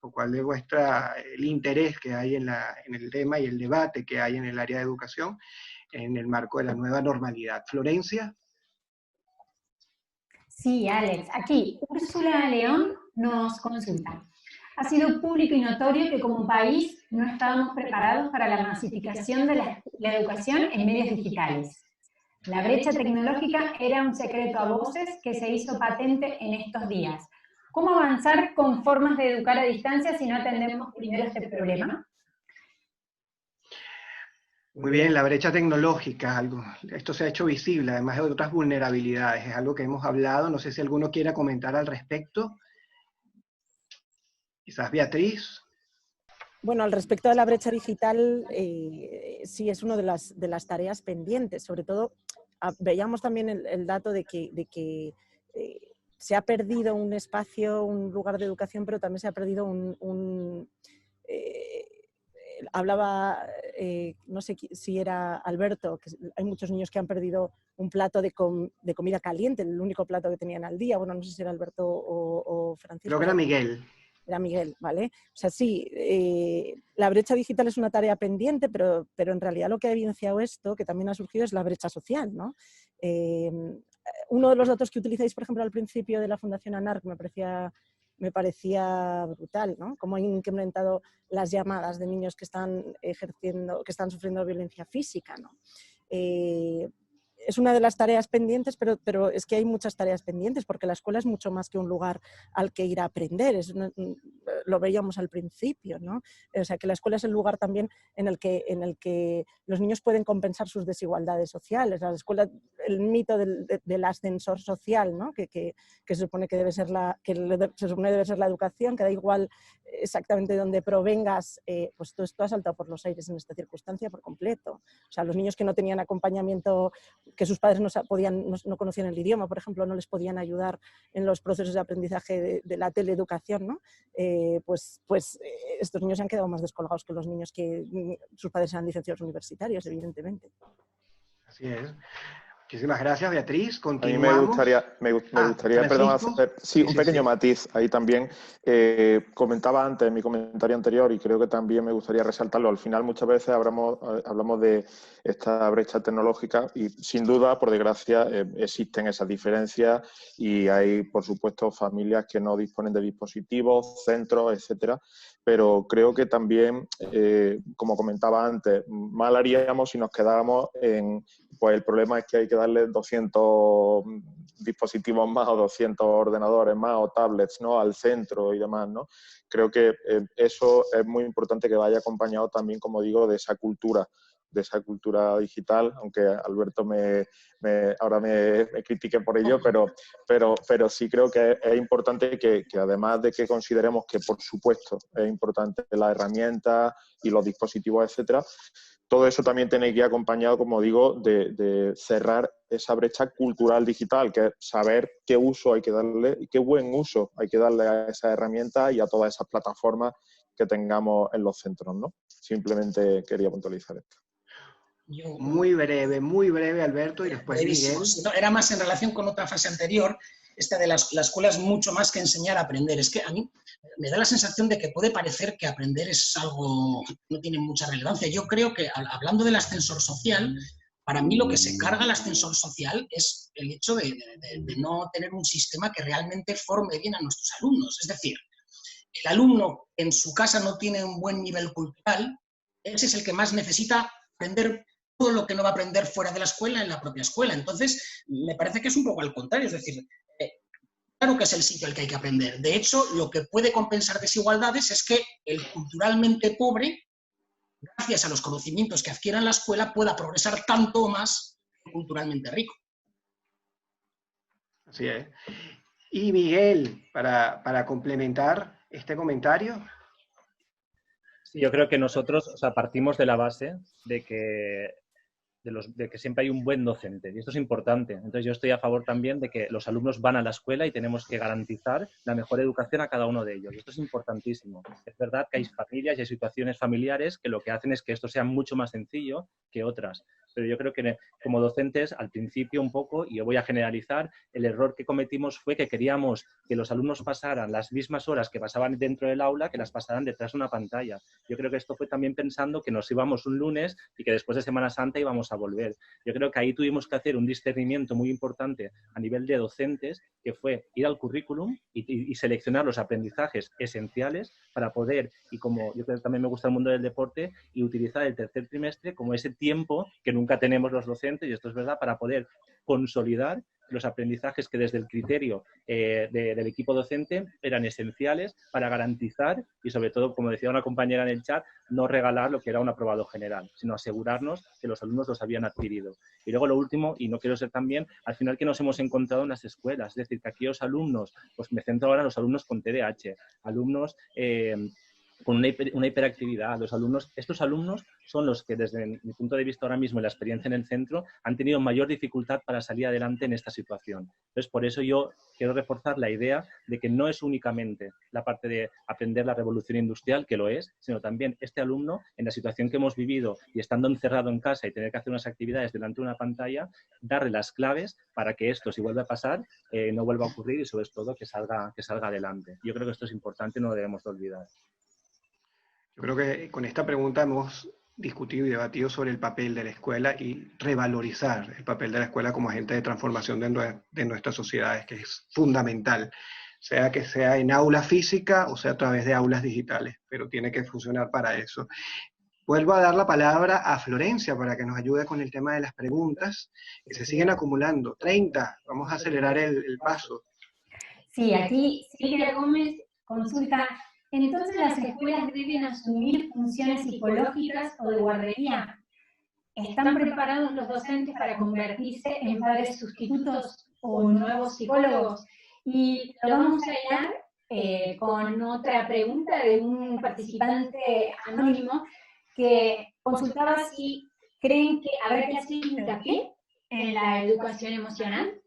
lo cual demuestra el interés que hay en el tema y el debate que hay en el área de educación en el marco de la nueva normalidad. Florencia. Sí, Alex. Aquí, Úrsula León nos consulta. Ha sido público y notorio que como país no estábamos preparados para la masificación de la educación en medios digitales. La brecha tecnológica era un secreto a voces que se hizo patente en estos días. ¿Cómo avanzar con formas de educar a distancia si no atendemos primero este problema? Muy bien, la brecha tecnológica, esto se ha hecho visible, además de otras vulnerabilidades, es algo que hemos hablado, no sé si alguno quiera comentar al respecto. Quizás Beatriz. Bueno, al respecto de la brecha digital, sí es una de las tareas pendientes. Sobre todo, veíamos también el dato de que se ha perdido un espacio, un lugar de educación, pero también se ha perdido hablaba, no sé si era Alberto, que hay muchos niños que han perdido un plato de comida caliente, el único plato que tenían al día. Bueno, no sé si era Alberto o Francisco. Creo que era Miguel. Era Miguel, ¿vale? O sea, sí, la brecha digital es una tarea pendiente, pero en realidad lo que ha evidenciado esto, que también ha surgido, es la brecha social, ¿no? Uno de los datos que utilizáis, por ejemplo, al principio de la Fundación ANARC me parecía brutal, ¿no? Cómo han incrementado las llamadas de niños que están sufriendo violencia física, ¿no? Es una de las tareas pendientes, pero es que hay muchas tareas pendientes, porque la escuela es mucho más que un lugar al que ir a aprender, lo veíamos al principio, ¿no? O sea, que la escuela es el lugar también en el que los niños pueden compensar sus desigualdades sociales. La escuela, el mito del ascensor social, ¿no? que se supone que debe ser la educación, que da igual exactamente de dónde provengas, pues todo esto ha saltado por los aires en esta circunstancia por completo. O sea, los niños que no tenían acompañamiento, que sus padres no conocían el idioma, por ejemplo, no les podían ayudar en los procesos de aprendizaje de la teleeducación, ¿no? Pues estos niños se han quedado más descolgados que los niños que sus padres eran licenciados universitarios, evidentemente. Así es. Muchísimas gracias, Beatriz. Continuamos. A mí me gustaría perdón, hacer un pequeño matiz ahí también. Comentaba antes en mi comentario anterior y creo que también me gustaría resaltarlo. Al final muchas veces hablamos de esta brecha tecnológica y sin duda, por desgracia, existen esas diferencias y hay, por supuesto, familias que no disponen de dispositivos, centros, etcétera. Pero creo que también, como comentaba antes, mal haríamos si nos quedáramos en... Pues el problema es que hay que darle 200 dispositivos más o 200 ordenadores más o tablets, ¿no? Al centro y demás, ¿no? Creo que eso es muy importante que vaya acompañado también, como digo, de esa cultura de esa cultura digital, aunque Alberto ahora me critique por ello, pero sí creo que es importante que además de que consideremos que, por supuesto, es importante la herramienta y los dispositivos, etcétera, todo eso también tiene que ir acompañado, como digo, de cerrar esa brecha cultural digital, que es saber qué uso hay que darle y qué buen uso hay que darle a esas herramientas y a todas esas plataformas que tengamos en los centros, ¿no? Simplemente quería puntualizar esto. Muy breve, Alberto, y después Miguel. No, era más en relación con otra fase anterior, esta de la escuela es mucho más que enseñar a aprender. Es que a mí me da la sensación de que puede parecer que aprender es algo que no tiene mucha relevancia. Yo creo que, hablando del ascensor social, para mí lo que se carga el ascensor social es el hecho de no tener un sistema que realmente forme bien a nuestros alumnos. Es decir, el alumno en su casa no tiene un buen nivel cultural, ese es el que más necesita aprender todo lo que no va a aprender fuera de la escuela en la propia escuela. Entonces, me parece que es un poco al contrario, es decir, claro que es el sitio al que hay que aprender. De hecho, lo que puede compensar desigualdades es que el culturalmente pobre, gracias a los conocimientos que adquiera en la escuela, pueda progresar tanto o más que el culturalmente rico. Así es. Y Miguel, para complementar este comentario. Sí, yo creo que nosotros, o sea, partimos de la base de que siempre hay un buen docente, y esto es importante. Entonces yo estoy a favor también de que los alumnos van a la escuela y tenemos que garantizar la mejor educación a cada uno de ellos. Esto es importantísimo. Es verdad que hay familias y hay situaciones familiares que lo que hacen es que esto sea mucho más sencillo que otras. Pero yo creo que como docentes, al principio un poco, y yo voy a generalizar, el error que cometimos fue que queríamos que los alumnos pasaran las mismas horas que pasaban dentro del aula, que las pasaran detrás de una pantalla. Yo creo que esto fue también pensando que nos íbamos un lunes y que después de Semana Santa íbamos a volver. Yo creo que ahí tuvimos que hacer un discernimiento muy importante a nivel de docentes, que fue ir al currículum y seleccionar los aprendizajes esenciales para poder, y como yo creo que también me gusta el mundo del deporte, y utilizar el tercer trimestre como ese tiempo que nunca tenemos los docentes, y esto es verdad, para poder consolidar los aprendizajes que desde el criterio del equipo docente eran esenciales para garantizar y, sobre todo, como decía una compañera en el chat, no regalar lo que era un aprobado general, sino asegurarnos que los alumnos los habían adquirido. Y luego lo último, y no quiero ser también, al final que nos hemos encontrado en las escuelas, es decir, que aquellos alumnos, pues me centro ahora en los alumnos con TDAH, alumnos con una hiperactividad. Estos alumnos son los que, desde mi punto de vista ahora mismo y la experiencia en el centro, han tenido mayor dificultad para salir adelante en esta situación. Entonces, por eso yo quiero reforzar la idea de que no es únicamente la parte de aprender la revolución industrial, que lo es, sino también este alumno, en la situación que hemos vivido y estando encerrado en casa y tener que hacer unas actividades delante de una pantalla, darle las claves para que esto, si vuelve a pasar, no vuelva a ocurrir y, sobre todo, que salga adelante. Yo creo que esto es importante y no lo debemos de olvidar. Yo creo que con esta pregunta hemos discutido y debatido sobre el papel de la escuela y revalorizar el papel de la escuela como agente de transformación de nuestras sociedades, que es fundamental, sea que sea en aula física o sea a través de aulas digitales, pero tiene que funcionar para eso. Vuelvo a dar la palabra a Florencia para que nos ayude con el tema de las preguntas, que se siguen acumulando. 30, vamos a acelerar el paso. Sí, aquí Silvia Gómez consulta: ¿entonces las escuelas deben asumir funciones psicológicas o de guardería? ¿Están preparados los docentes para convertirse en padres sustitutos o nuevos psicólogos? Y lo vamos a hilar con otra pregunta de un participante anónimo que consultaba si creen que habrá que hacer hincapié en la educación emocional.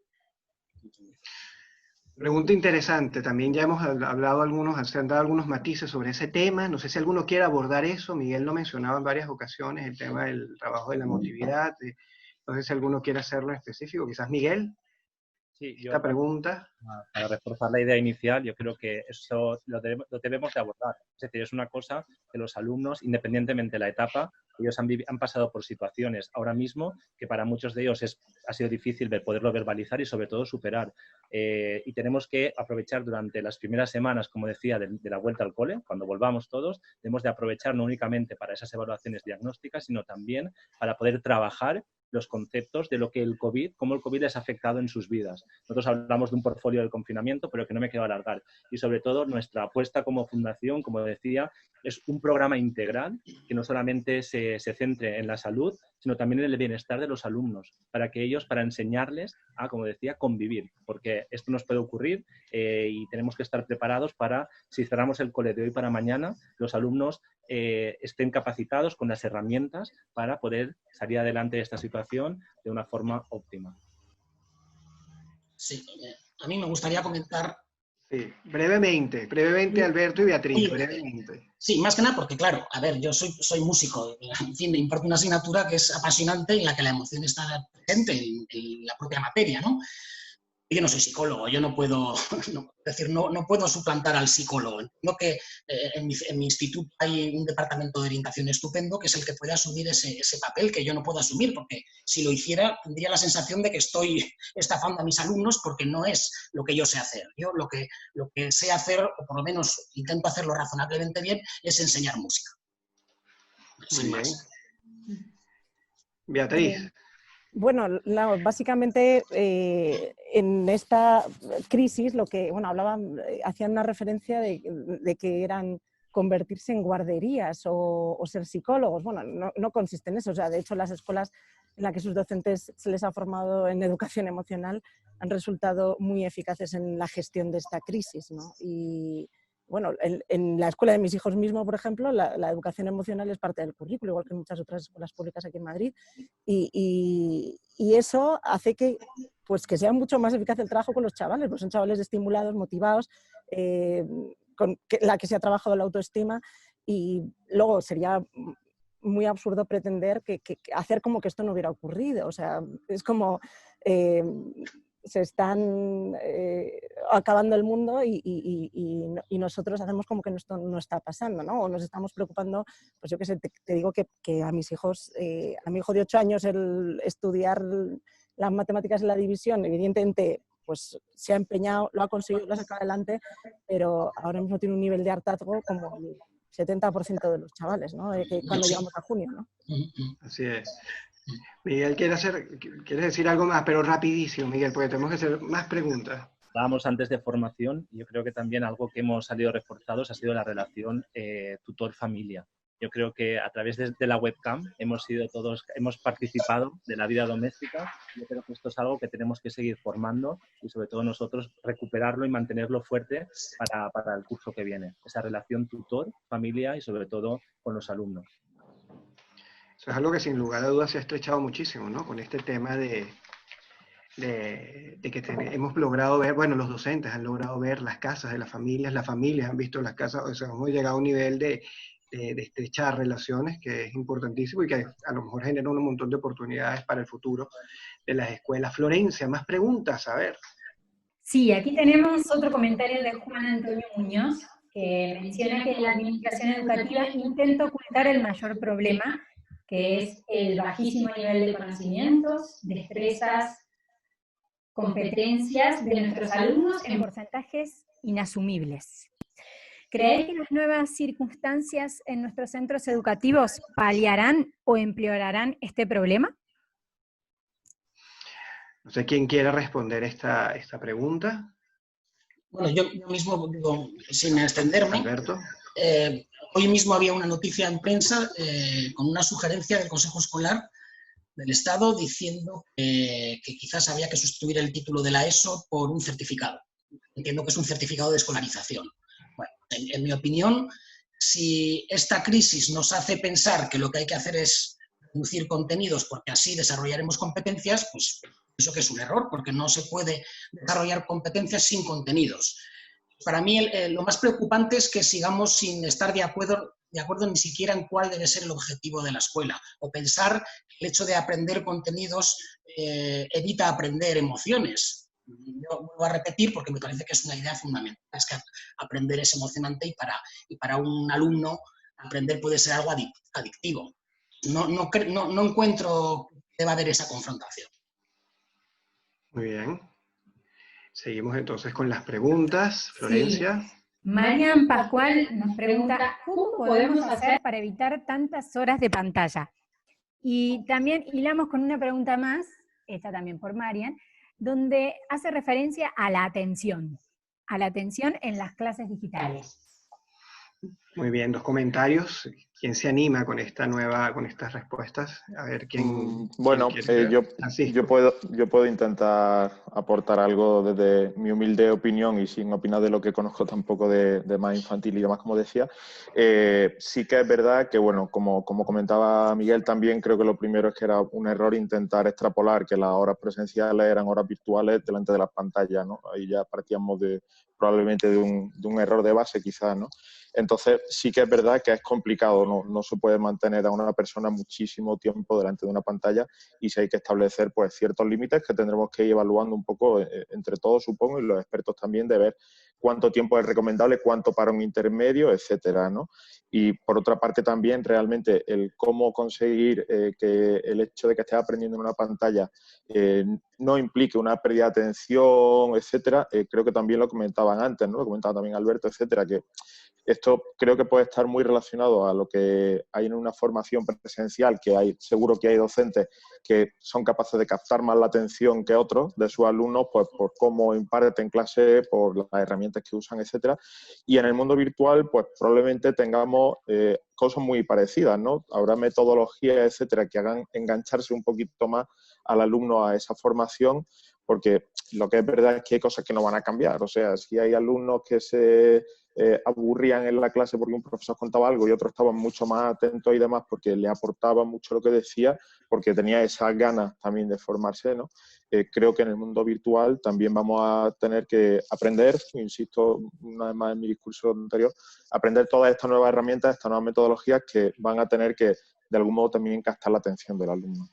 Pregunta interesante, también ya hemos hablado se han dado algunos matices sobre ese tema, no sé si alguno quiere abordar eso. Miguel lo mencionaba en varias ocasiones, el tema del trabajo de la emotividad, no sé si alguno quiere hacerlo en específico, quizás Miguel. Sí, esta pregunta. Para reforzar la idea inicial, yo creo que eso lo debemos de abordar. Es decir, es una cosa que los alumnos, independientemente de la etapa, ellos han pasado por situaciones ahora mismo que para muchos de ellos ha sido difícil poderlo verbalizar y, sobre todo, superar. Y tenemos que aprovechar durante las primeras semanas, como decía, de la vuelta al cole, cuando volvamos todos, debemos de aprovechar no únicamente para esas evaluaciones diagnósticas, sino también para poder trabajar los conceptos de lo que el COVID, cómo el COVID les ha afectado en sus vidas. Nosotros hablamos de un portfolio del confinamiento, pero que no me quiero alargar. Y sobre todo nuestra apuesta como fundación, como decía, es un programa integral que no solamente se centre en la salud, sino también en el bienestar de los alumnos, para enseñarles a, como decía, convivir, porque esto nos puede ocurrir y tenemos que estar preparados para, si cerramos el cole de hoy para mañana, los alumnos estén capacitados con las herramientas para poder salir adelante de esta situación de una forma óptima. Sí, a mí me gustaría comentar... Sí, brevemente, Alberto y Beatriz, brevemente. Sí, más que nada porque, claro, a ver, yo soy músico, en fin, me imparto una asignatura que es apasionante en la que la emoción está presente en la propia materia, ¿no? Yo no soy psicólogo, yo no puedo, no puedo suplantar al psicólogo. Entiendo que en mi instituto hay un departamento de orientación estupendo que es el que puede asumir ese papel que yo no puedo asumir, porque si lo hiciera tendría la sensación de que estoy estafando a mis alumnos porque no es lo que yo sé hacer. Yo lo que sé hacer, o por lo menos intento hacerlo razonablemente bien, es enseñar música. Sin más. Beatriz. Bueno, básicamente en esta crisis lo que, bueno, hacían una referencia de que eran convertirse en guarderías o ser psicólogos. Bueno, no consiste en eso. O sea, de hecho, las escuelas en las que sus docentes se les ha formado en educación emocional han resultado muy eficaces en la gestión de esta crisis, ¿no? Y bueno, en la escuela de mis hijos mismo, por ejemplo, la educación emocional es parte del currículo, igual que en muchas otras escuelas públicas aquí en Madrid. Y eso hace que sea mucho más eficaz el trabajo con los chavales, pues son chavales estimulados, motivados, con la que se ha trabajado la autoestima, y luego sería muy absurdo pretender que hacer como que esto no hubiera ocurrido. O sea, es como... se están acabando el mundo y nosotros hacemos como que esto no está pasando, ¿no? O nos estamos preocupando, pues yo qué sé, te digo que a mis hijos, a mi hijo de 8 años, el estudiar las matemáticas y la división, evidentemente, pues se ha empeñado, lo ha conseguido, lo ha sacado adelante, pero ahora mismo tiene un nivel de hartazgo como el 70% de los chavales, ¿no? Cuando llegamos a junio, ¿no? Así es. Miguel, ¿quieres decir algo más? Pero rapidísimo, Miguel, porque tenemos que hacer más preguntas. Hablábamos antes de formación y yo creo que también algo que hemos salido reforzados ha sido la relación tutor-familia. Yo creo que a través de la webcam hemos participado de la vida doméstica. Yo creo que esto es algo que tenemos que seguir formando y sobre todo nosotros recuperarlo y mantenerlo fuerte para el curso que viene. Esa relación tutor-familia y sobre todo con los alumnos. Eso es algo que sin lugar a dudas se ha estrechado muchísimo, ¿no? Con este tema de que hemos logrado ver, bueno, los docentes han logrado ver las casas de las familias han visto las casas, o sea, hemos llegado a un nivel de estrechar relaciones que es importantísimo y que a lo mejor genera un montón de oportunidades para el futuro de las escuelas. Florencia, más preguntas, a ver. Sí, aquí tenemos otro comentario de Juan Antonio Muñoz, que menciona que la administración educativa intenta ocultar el mayor problema, que es el bajísimo nivel de conocimientos, destrezas, competencias de nuestros alumnos en porcentajes inasumibles. ¿Cree que las nuevas circunstancias en nuestros centros educativos paliarán o empeorarán este problema? No sé quién quiere responder esta pregunta. Bueno, yo mismo digo, sin extenderme, Alberto. Hoy mismo había una noticia en prensa con una sugerencia del Consejo Escolar del Estado diciendo que quizás había que sustituir el título de la ESO por un certificado. Entiendo que es un certificado de escolarización. Bueno, en mi opinión, si esta crisis nos hace pensar que lo que hay que hacer es reducir contenidos porque así desarrollaremos competencias, pues eso que es un error, porque no se puede desarrollar competencias sin contenidos. Para mí lo más preocupante es que sigamos sin estar de acuerdo ni siquiera en cuál debe ser el objetivo de la escuela, o pensar que el hecho de aprender contenidos evita aprender emociones. Yo vuelvo a repetir porque me parece que es una idea fundamental, es que aprender es emocionante y para un alumno aprender puede ser algo adictivo. No encuentro que deba haber esa confrontación. Muy bien. Seguimos entonces con las preguntas. Florencia. Sí. Marian Pascual nos pregunta, ¿cómo podemos hacer para evitar tantas horas de pantalla? Y también hilamos con una pregunta más, esta también por Marian, donde hace referencia a la atención en las clases digitales. Muy bien, 2 comentarios. ¿Quién se anima con estas respuestas? A ver, Bueno, yo puedo intentar aportar algo desde mi humilde opinión y sin opinar de lo que conozco tampoco de más infantil y demás, como decía. Sí que es verdad que, bueno, como comentaba Miguel también, creo que lo primero es que era un error intentar extrapolar que las horas presenciales eran horas virtuales delante de las pantallas, ¿no? Ahí ya partíamos probablemente de un error de base quizás, ¿no? Entonces sí que es verdad que es complicado, no se puede mantener a una persona muchísimo tiempo delante de una pantalla y sí hay que establecer pues ciertos límites que tendremos que ir evaluando un poco entre todos, supongo, y los expertos también, de ver cuánto tiempo es recomendable, cuánto para un intermedio, etcétera, ¿no? Y por otra parte también realmente el cómo conseguir que el hecho de que estés aprendiendo en una pantalla no implique una pérdida de atención, etcétera, creo que también lo comentaban antes, ¿no? Lo comentaba también Alberto, etcétera, que esto creo que puede estar muy relacionado a lo que hay en una formación presencial, que seguro que hay docentes que son capaces de captar más la atención que otros de sus alumnos, pues por cómo imparten clase, por las herramientas que usan, etcétera. Y en el mundo virtual, pues probablemente tengamos cosas muy parecidas, ¿no? Habrá metodologías, etcétera, que hagan engancharse un poquito más al alumno a esa formación, porque lo que es verdad es que hay cosas que no van a cambiar. O sea, si hay alumnos que se aburrían en la clase porque un profesor contaba algo y otros estaban mucho más atentos y demás porque le aportaba mucho lo que decía, porque tenía esas ganas también de formarse, ¿no? Creo que en el mundo virtual también vamos a tener que aprender, insisto una vez más en mi discurso anterior, aprender todas estas nuevas herramientas, estas nuevas metodologías que van a tener que de algún modo también captar la atención del alumno.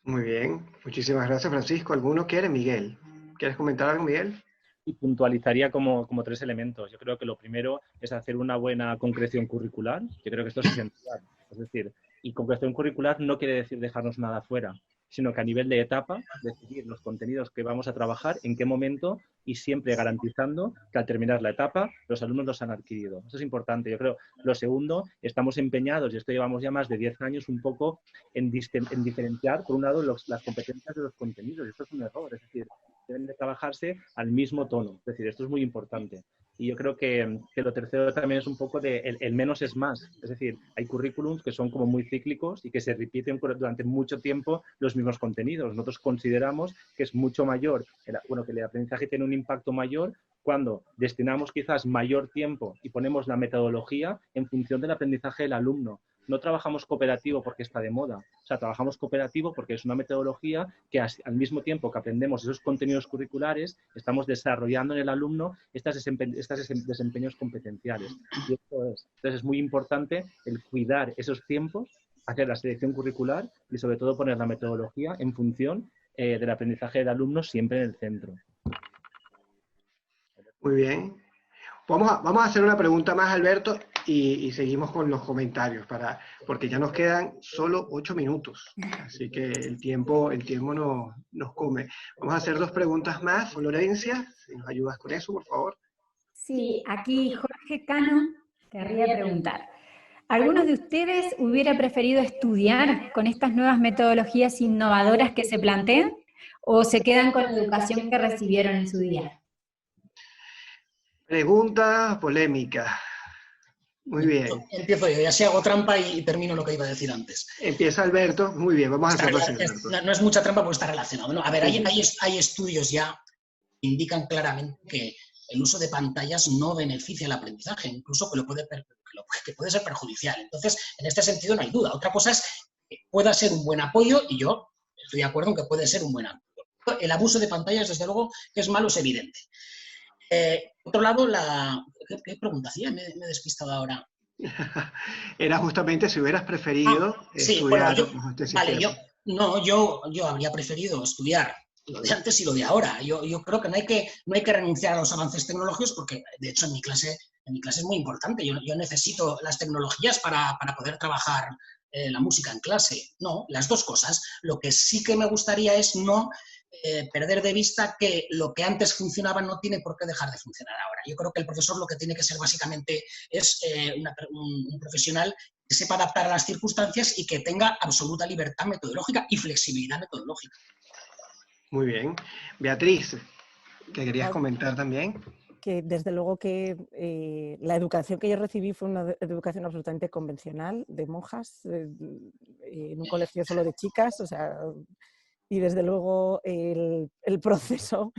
Muy bien, muchísimas gracias, Francisco. ¿Alguno quiere? Miguel, ¿quieres comentar algo, Miguel? Y puntualizaría como 3 elementos. Yo creo que lo primero es hacer una buena concreción curricular. Yo creo que esto es esencial. Es decir, y concreción curricular no quiere decir dejarnos nada fuera, sino que a nivel de etapa, decidir los contenidos que vamos a trabajar, en qué momento y siempre garantizando que al terminar la etapa los alumnos los han adquirido. Eso es importante. Yo creo, lo segundo, estamos empeñados, y esto llevamos ya más de 10 años, un poco en diferenciar, por un lado, las competencias de los contenidos. Esto es un error, es decir, deben de trabajarse al mismo tono. Es decir, esto es muy importante. Y yo creo que lo tercero también es un poco de el menos es más. Es decir, hay currículums que son como muy cíclicos y que se repiten durante mucho tiempo los mismos contenidos. Nosotros consideramos que es mucho mayor, que el aprendizaje tiene un impacto mayor cuando destinamos quizás mayor tiempo y ponemos la metodología en función del aprendizaje del alumno. No trabajamos cooperativo porque está de moda, o sea, trabajamos cooperativo porque es una metodología que al mismo tiempo que aprendemos esos contenidos curriculares, estamos desarrollando en el alumno estos desempeños competenciales. Y esto es. Entonces es muy importante el cuidar esos tiempos, hacer la selección curricular y sobre todo poner la metodología en función del aprendizaje del alumno siempre en el centro. Muy bien. Vamos a hacer una pregunta más, Alberto, y seguimos con los comentarios, porque ya nos quedan solo 8 minutos, así que el tiempo nos come. Vamos a hacer 2 preguntas más. Florencia, si nos ayudas con eso, por favor. Sí, aquí Jorge Cano querría preguntar. ¿Algunos de ustedes hubiera preferido estudiar con estas nuevas metodologías innovadoras que se plantean o se quedan con la educación que recibieron en su día? Pregunta polémica. Muy bien. Empiezo yo, ya sé, hago trampa y termino lo que iba a decir antes. Empieza Alberto. Muy bien, vamos a hacerlo así, Alberto. No es mucha trampa porque está relacionado. ¿No? A ver, hay estudios ya que indican claramente que el uso de pantallas no beneficia el aprendizaje, incluso que puede ser perjudicial. Entonces, en este sentido no hay duda. Otra cosa es que pueda ser un buen apoyo, y yo estoy de acuerdo en que puede ser un buen apoyo. El abuso de pantallas, desde luego, que es malo, es evidente. Por otro lado, ¿qué pregunta hacía? Me he despistado ahora. Era justamente si hubieras preferido estudiar este sistema. Yo habría preferido estudiar lo de antes y lo de ahora. Yo creo que no hay que renunciar a los avances tecnológicos porque, de hecho, en mi clase es muy importante. Yo necesito las tecnologías para poder trabajar la música en clase. No, las dos cosas. Lo que sí que me gustaría es no perder de vista que lo que antes funcionaba no tiene por qué dejar de funcionar ahora. Yo creo que el profesor lo que tiene que ser básicamente es un profesional que sepa adaptar a las circunstancias y que tenga absoluta libertad metodológica y flexibilidad metodológica. Muy bien. Beatriz, ¿qué querías comentar también? Que desde luego que la educación que yo recibí fue una educación absolutamente convencional, de monjas, en un colegio solo de chicas, o sea, y desde luego el proceso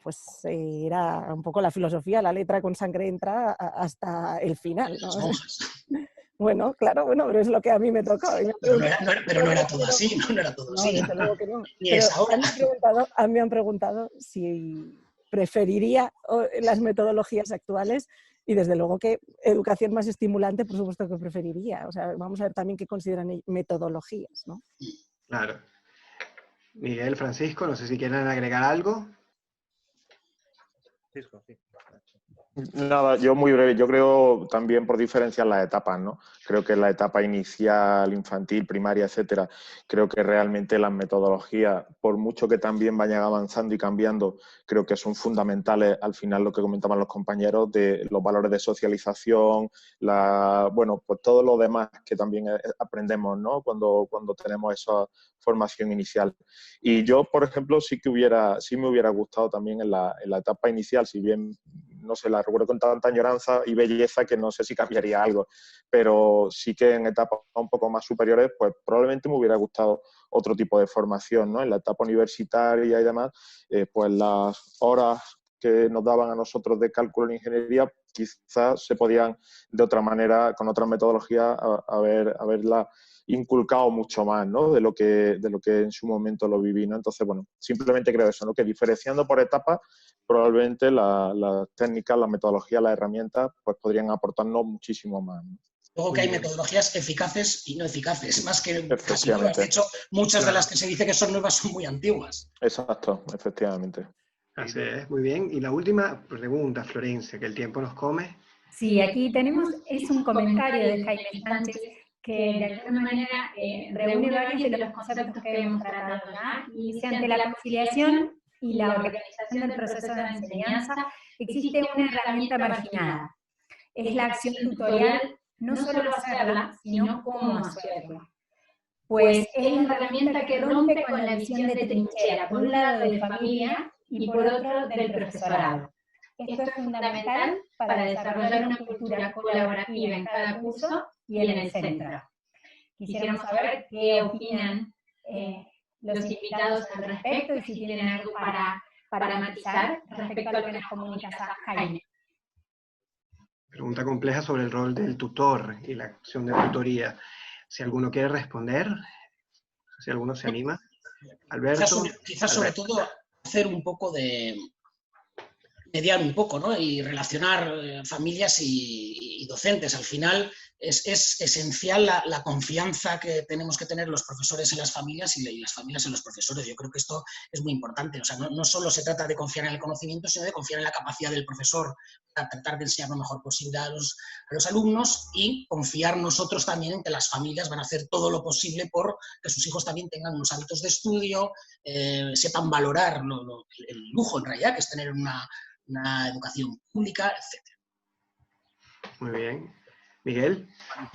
pues era un poco la filosofía, la letra con sangre entra hasta el final, ¿no? Bueno, claro, bueno, pero es lo que a mí me tocó. Pero no era todo así, no era todo así. Desde luego que no. Ni es ahora. A mí me han preguntado si preferiría las metodologías actuales y desde luego que educación más estimulante, por supuesto que preferiría. O sea, vamos a ver también qué consideran metodologías, ¿no? Claro. Miguel, Francisco, no sé si quieren agregar algo. Francisco, sí. Nada, yo muy breve. Yo creo también por diferenciar las etapas, ¿no? Creo que la etapa inicial, infantil, primaria, etcétera, creo que realmente las metodologías, por mucho que también vayan avanzando y cambiando, creo que son fundamentales al final lo que comentaban los compañeros de los valores de socialización, bueno, pues todo lo demás que también aprendemos, ¿no? Cuando tenemos esa formación inicial. Y yo, por ejemplo, sí me hubiera gustado también en la etapa inicial, si bien no sé, la recuerdo con tanta añoranza y belleza que no sé si cambiaría algo, pero sí que en etapas un poco más superiores, pues probablemente me hubiera gustado otro tipo de formación, ¿no? En la etapa universitaria y demás, pues las horas que nos daban a nosotros de cálculo en ingeniería quizás se podían de otra manera, con otra metodología, haberla inculcado mucho más, ¿no? de lo que en su momento lo viví, ¿no? Entonces, bueno, simplemente creo eso, ¿no? Que diferenciando por etapas, probablemente las técnicas, las metodologías, las herramientas, pues podrían aportarnos muchísimo más, ¿no? Luego que hay metodologías eficaces y no eficaces, más que casi nuevas. De hecho, muchas Claro. de las que se dice que son nuevas son muy antiguas. Exacto, efectivamente. Así es, muy bien. Y la última pregunta, Florencia, que el tiempo nos come. Sí, aquí tenemos, es un comentario de Jaime Sánchez que de alguna manera reúne varios de los conceptos que hemos tratado ya y dice: ante la conciliación y la organización del proceso de enseñanza existe una herramienta marginada. Es la acción tutorial, no solo hacerla, sino cómo hacerla. Pues es la herramienta que rompe con la visión de trinchera, por un lado de familia y por otro del profesorado. Esto es fundamental para desarrollar una cultura colaborativa en cada curso y en el centro. Quisiéramos saber qué opinan los invitados al respecto y si tienen algo para matizar respecto a lo que nos comunica Jaime. Pregunta compleja sobre el rol del tutor y la acción de tutoría. Si alguno quiere responder, si alguno se anima. Alberto. Quizás sobre todo hacer un poco de mediar un poco, ¿no? Y relacionar familias y docentes. Al final es esencial la confianza que tenemos que tener los profesores en las familias y las familias en los profesores. Yo creo que esto es muy importante. O sea, no solo se trata de confiar en el conocimiento, sino de confiar en la capacidad del profesor para tratar de enseñar lo mejor posible a los alumnos y confiar nosotros también en que las familias van a hacer todo lo posible por que sus hijos también tengan unos hábitos de estudio, sepan valorar el lujo en realidad que es tener una educación pública, etc. Muy bien. Miguel.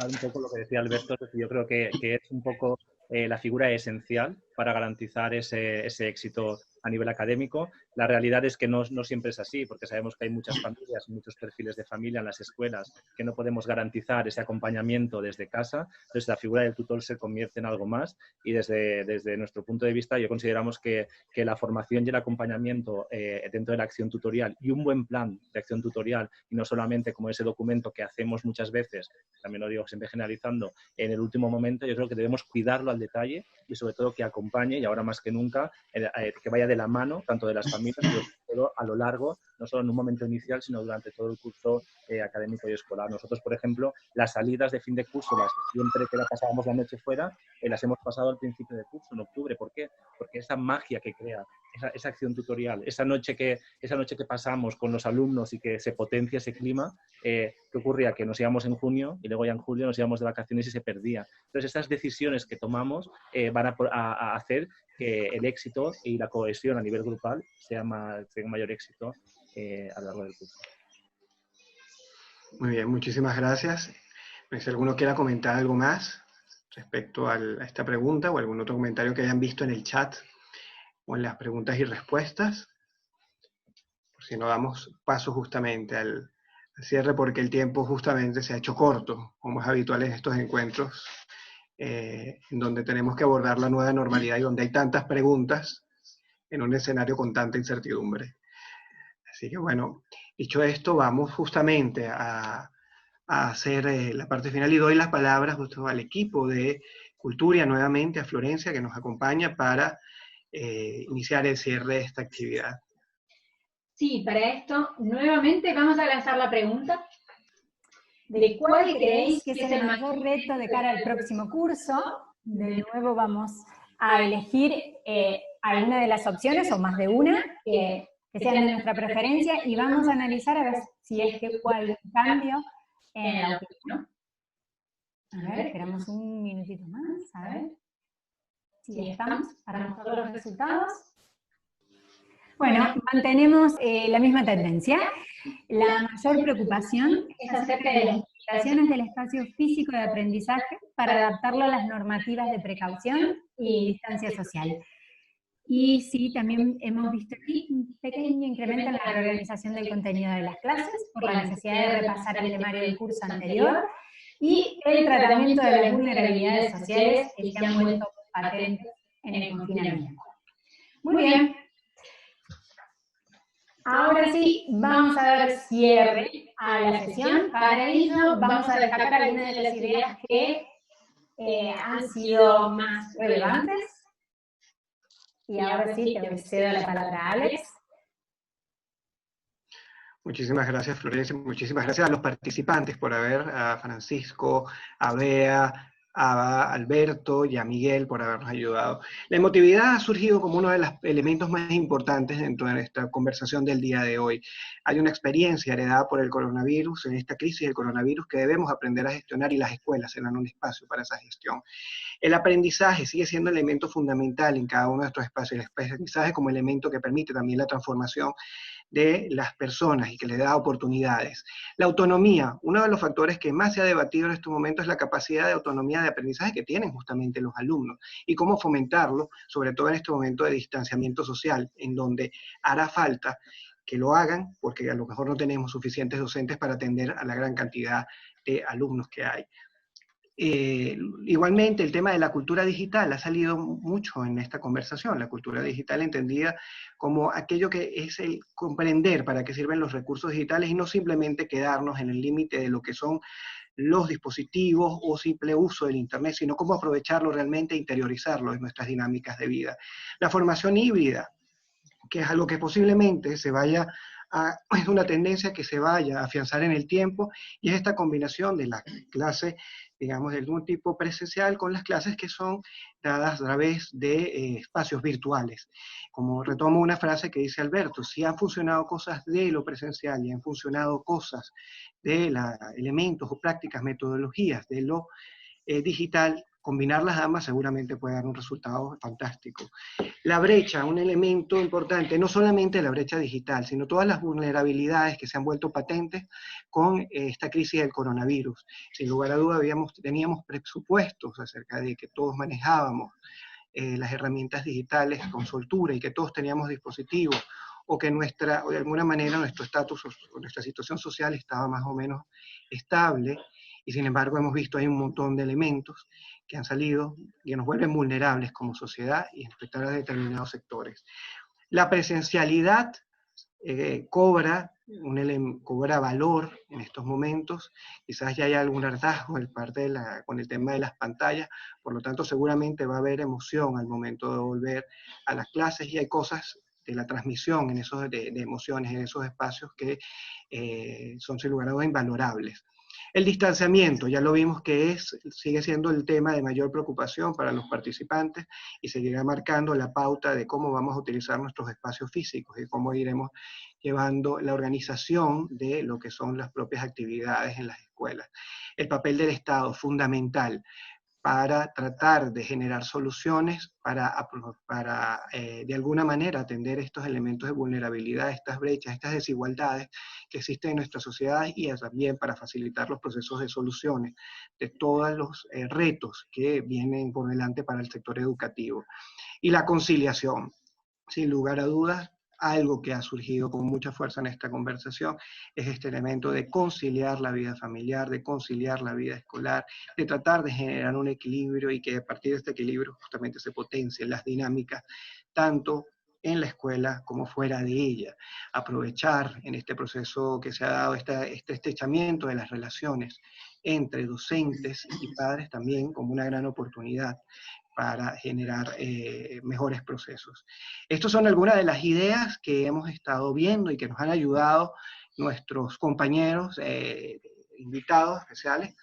Un poco lo que decía Alberto, yo creo que es un poco la figura esencial para garantizar ese éxito a nivel académico. La realidad es que no siempre es así, porque sabemos que hay muchas familias, muchos perfiles de familia en las escuelas que no podemos garantizar ese acompañamiento desde casa. Entonces, la figura del tutor se convierte en algo más y desde nuestro punto de vista, yo consideramos que la formación y el acompañamiento dentro de la acción tutorial y un buen plan de acción tutorial, y no solamente como ese documento que hacemos muchas veces, también lo digo siempre generalizando, en el último momento, yo creo que debemos cuidarlo al detalle y sobre todo que acompañe, y ahora más que nunca, que vaya de la mano tanto de las familias, pero sobre todo a lo largo, no solo en un momento inicial, sino durante todo el curso académico y escolar. Nosotros, por ejemplo, las salidas de fin de curso, siempre que las pasábamos la noche fuera, las hemos pasado al principio de curso, en octubre. ¿Por qué? Porque esa magia que crea esa acción tutorial, esa noche que pasamos con los alumnos y que se potencia ese clima, ¿qué ocurría? Que nos íbamos en junio y luego ya en julio nos íbamos de vacaciones y se perdía. Entonces, estas decisiones que tomamos van a hacer que el éxito y la cohesión a nivel grupal tenga mayor éxito a lo largo del curso. Muy bien, muchísimas gracias. Si alguno quiera comentar algo más respecto a esta pregunta o algún otro comentario que hayan visto en el chat o en las preguntas y respuestas, por si no damos paso justamente al cierre, porque el tiempo justamente se ha hecho corto, como es habitual en estos encuentros, en donde tenemos que abordar la nueva normalidad y donde hay tantas preguntas en un escenario con tanta incertidumbre. Así que bueno, dicho esto, vamos justamente a hacer la parte final y doy las palabras justo al equipo de Culturia nuevamente, a Florencia, que nos acompaña para iniciar el cierre de esta actividad. Sí, para esto nuevamente vamos a lanzar la pregunta de cuál creéis que es el mayor reto de cara al próximo curso. De nuevo vamos a elegir alguna de las opciones o más de una que sean de nuestra preferencia y vamos a analizar a ver si es que hubo algún cambio en la opinión. A ver, esperamos un minutito más, a ver si estamos para mostrar los resultados. Bueno, mantenemos la misma tendencia. La mayor preocupación es acerca de las limitaciones del espacio físico de aprendizaje para adaptarlo a las normativas de precaución y distancia social. Y sí, también hemos visto aquí un pequeño incremento en la reorganización del contenido de las clases por la necesidad de repasar el temario del curso anterior y el tratamiento de las vulnerabilidades sociales que se han vuelto patentes en el confinamiento. Muy bien. Ahora sí, vamos a dar cierre a la sesión. Para ello, vamos a destacar algunas de las ideas que han sido más relevantes. Y ahora sí, te cedo la palabra a Alex. Muchísimas gracias, Florencia. Muchísimas gracias a los participantes por a Francisco, a Bea, a Alberto y a Miguel por habernos ayudado. La emotividad ha surgido como uno de los elementos más importantes dentro de esta conversación del día de hoy. Hay una experiencia heredada por el coronavirus, en esta crisis del coronavirus, que debemos aprender a gestionar y las escuelas serán un espacio para esa gestión. El aprendizaje sigue siendo el elemento fundamental en cada uno de estos espacios, el aprendizaje como elemento que permite también la transformación de las personas y que les da oportunidades. La autonomía, uno de los factores que más se ha debatido en estos momentos es la capacidad de autonomía de aprendizaje que tienen justamente los alumnos y cómo fomentarlo, sobre todo en este momento de distanciamiento social, en donde hará falta que lo hagan porque a lo mejor no tenemos suficientes docentes para atender a la gran cantidad de alumnos que hay. Igualmente el tema de la cultura digital ha salido mucho en esta conversación, la cultura digital entendida como aquello que es el comprender para qué sirven los recursos digitales y no simplemente quedarnos en el límite de lo que son los dispositivos o simple uso del Internet, sino cómo aprovecharlo realmente e interiorizarlo en nuestras dinámicas de vida. La formación híbrida, que es algo que posiblemente se vaya es una tendencia que se vaya a afianzar en el tiempo, y es esta combinación de la clase, digamos, de algún tipo presencial con las clases que son dadas a través de espacios virtuales. Como retomo una frase que dice Alberto, si han funcionado cosas de lo presencial y han funcionado cosas de elementos o prácticas, metodologías de lo digital, combinarlas ambas seguramente puede dar un resultado fantástico. La brecha, un elemento importante, no solamente la brecha digital, sino todas las vulnerabilidades que se han vuelto patentes con esta crisis del coronavirus. Sin lugar a duda teníamos presupuestos acerca de que todos manejábamos las herramientas digitales con soltura y que todos teníamos dispositivos, o que de alguna manera nuestro estatus o nuestra situación social estaba más o menos estable, y sin embargo hemos visto ahí un montón de elementos que han salido y que nos vuelven vulnerables como sociedad y en especial a determinados sectores. La presencialidad cobra valor en estos momentos, quizás ya hay algún hartazgo con el tema de las pantallas, por lo tanto seguramente va a haber emoción al momento de volver a las clases, y hay cosas de la transmisión de emociones en esos espacios que son sin lugar a dudas invalorables. El distanciamiento, ya lo vimos que sigue siendo el tema de mayor preocupación para los participantes y seguirá marcando la pauta de cómo vamos a utilizar nuestros espacios físicos y cómo iremos llevando la organización de lo que son las propias actividades en las escuelas. El papel del Estado, fundamental. para tratar de generar soluciones para de alguna manera atender estos elementos de vulnerabilidad, estas brechas, estas desigualdades que existen en nuestra sociedad, y también para facilitar los procesos de soluciones de todos los retos que vienen por delante para el sector educativo. Y la conciliación, sin lugar a dudas, algo que ha surgido con mucha fuerza en esta conversación es este elemento de conciliar la vida familiar, de conciliar la vida escolar, de tratar de generar un equilibrio y que a partir de este equilibrio justamente se potencien las dinámicas, tanto en la escuela como fuera de ella. Aprovechar en este proceso que se ha dado este estrechamiento de las relaciones entre docentes y padres también como una gran oportunidad para generar mejores procesos. Estas son algunas de las ideas que hemos estado viendo y que nos han ayudado nuestros compañeros invitados especiales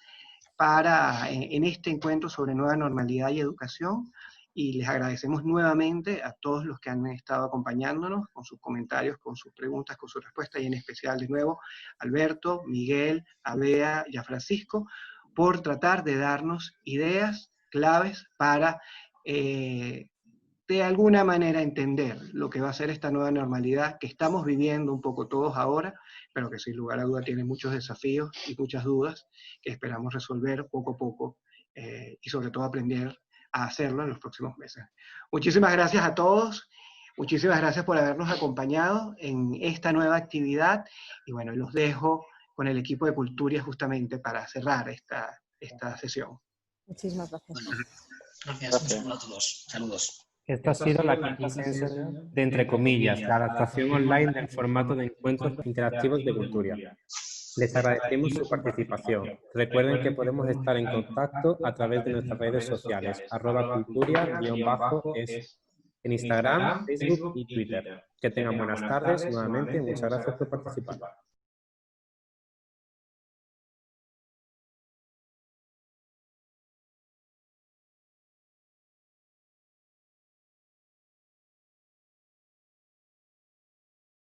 en este encuentro sobre nueva normalidad y educación, y les agradecemos nuevamente a todos los que han estado acompañándonos con sus comentarios, con sus preguntas, con sus respuestas, y en especial de nuevo a Alberto, Miguel, a Bea y a Francisco por tratar de darnos ideas claves para de alguna manera entender lo que va a ser esta nueva normalidad que estamos viviendo un poco todos ahora, pero que sin lugar a duda tiene muchos desafíos y muchas dudas que esperamos resolver poco a poco y sobre todo aprender a hacerlo en los próximos meses. Muchísimas gracias a todos, muchísimas gracias por habernos acompañado en esta nueva actividad, y bueno, los dejo con el equipo de Culturia justamente para cerrar esta sesión. Muchísimas gracias. Gracias. Un saludo a todos. Saludos. Esta ha sido la quinta sesión de, entre comillas, la adaptación online del formato de encuentros interactivos de Culturia. Les agradecemos su participación. Recuerden que podemos estar en contacto a través de nuestras redes sociales, @culturia_es, en Instagram, Facebook y Twitter. Que tengan buenas tardes. Nuevamente, muchas gracias por participar.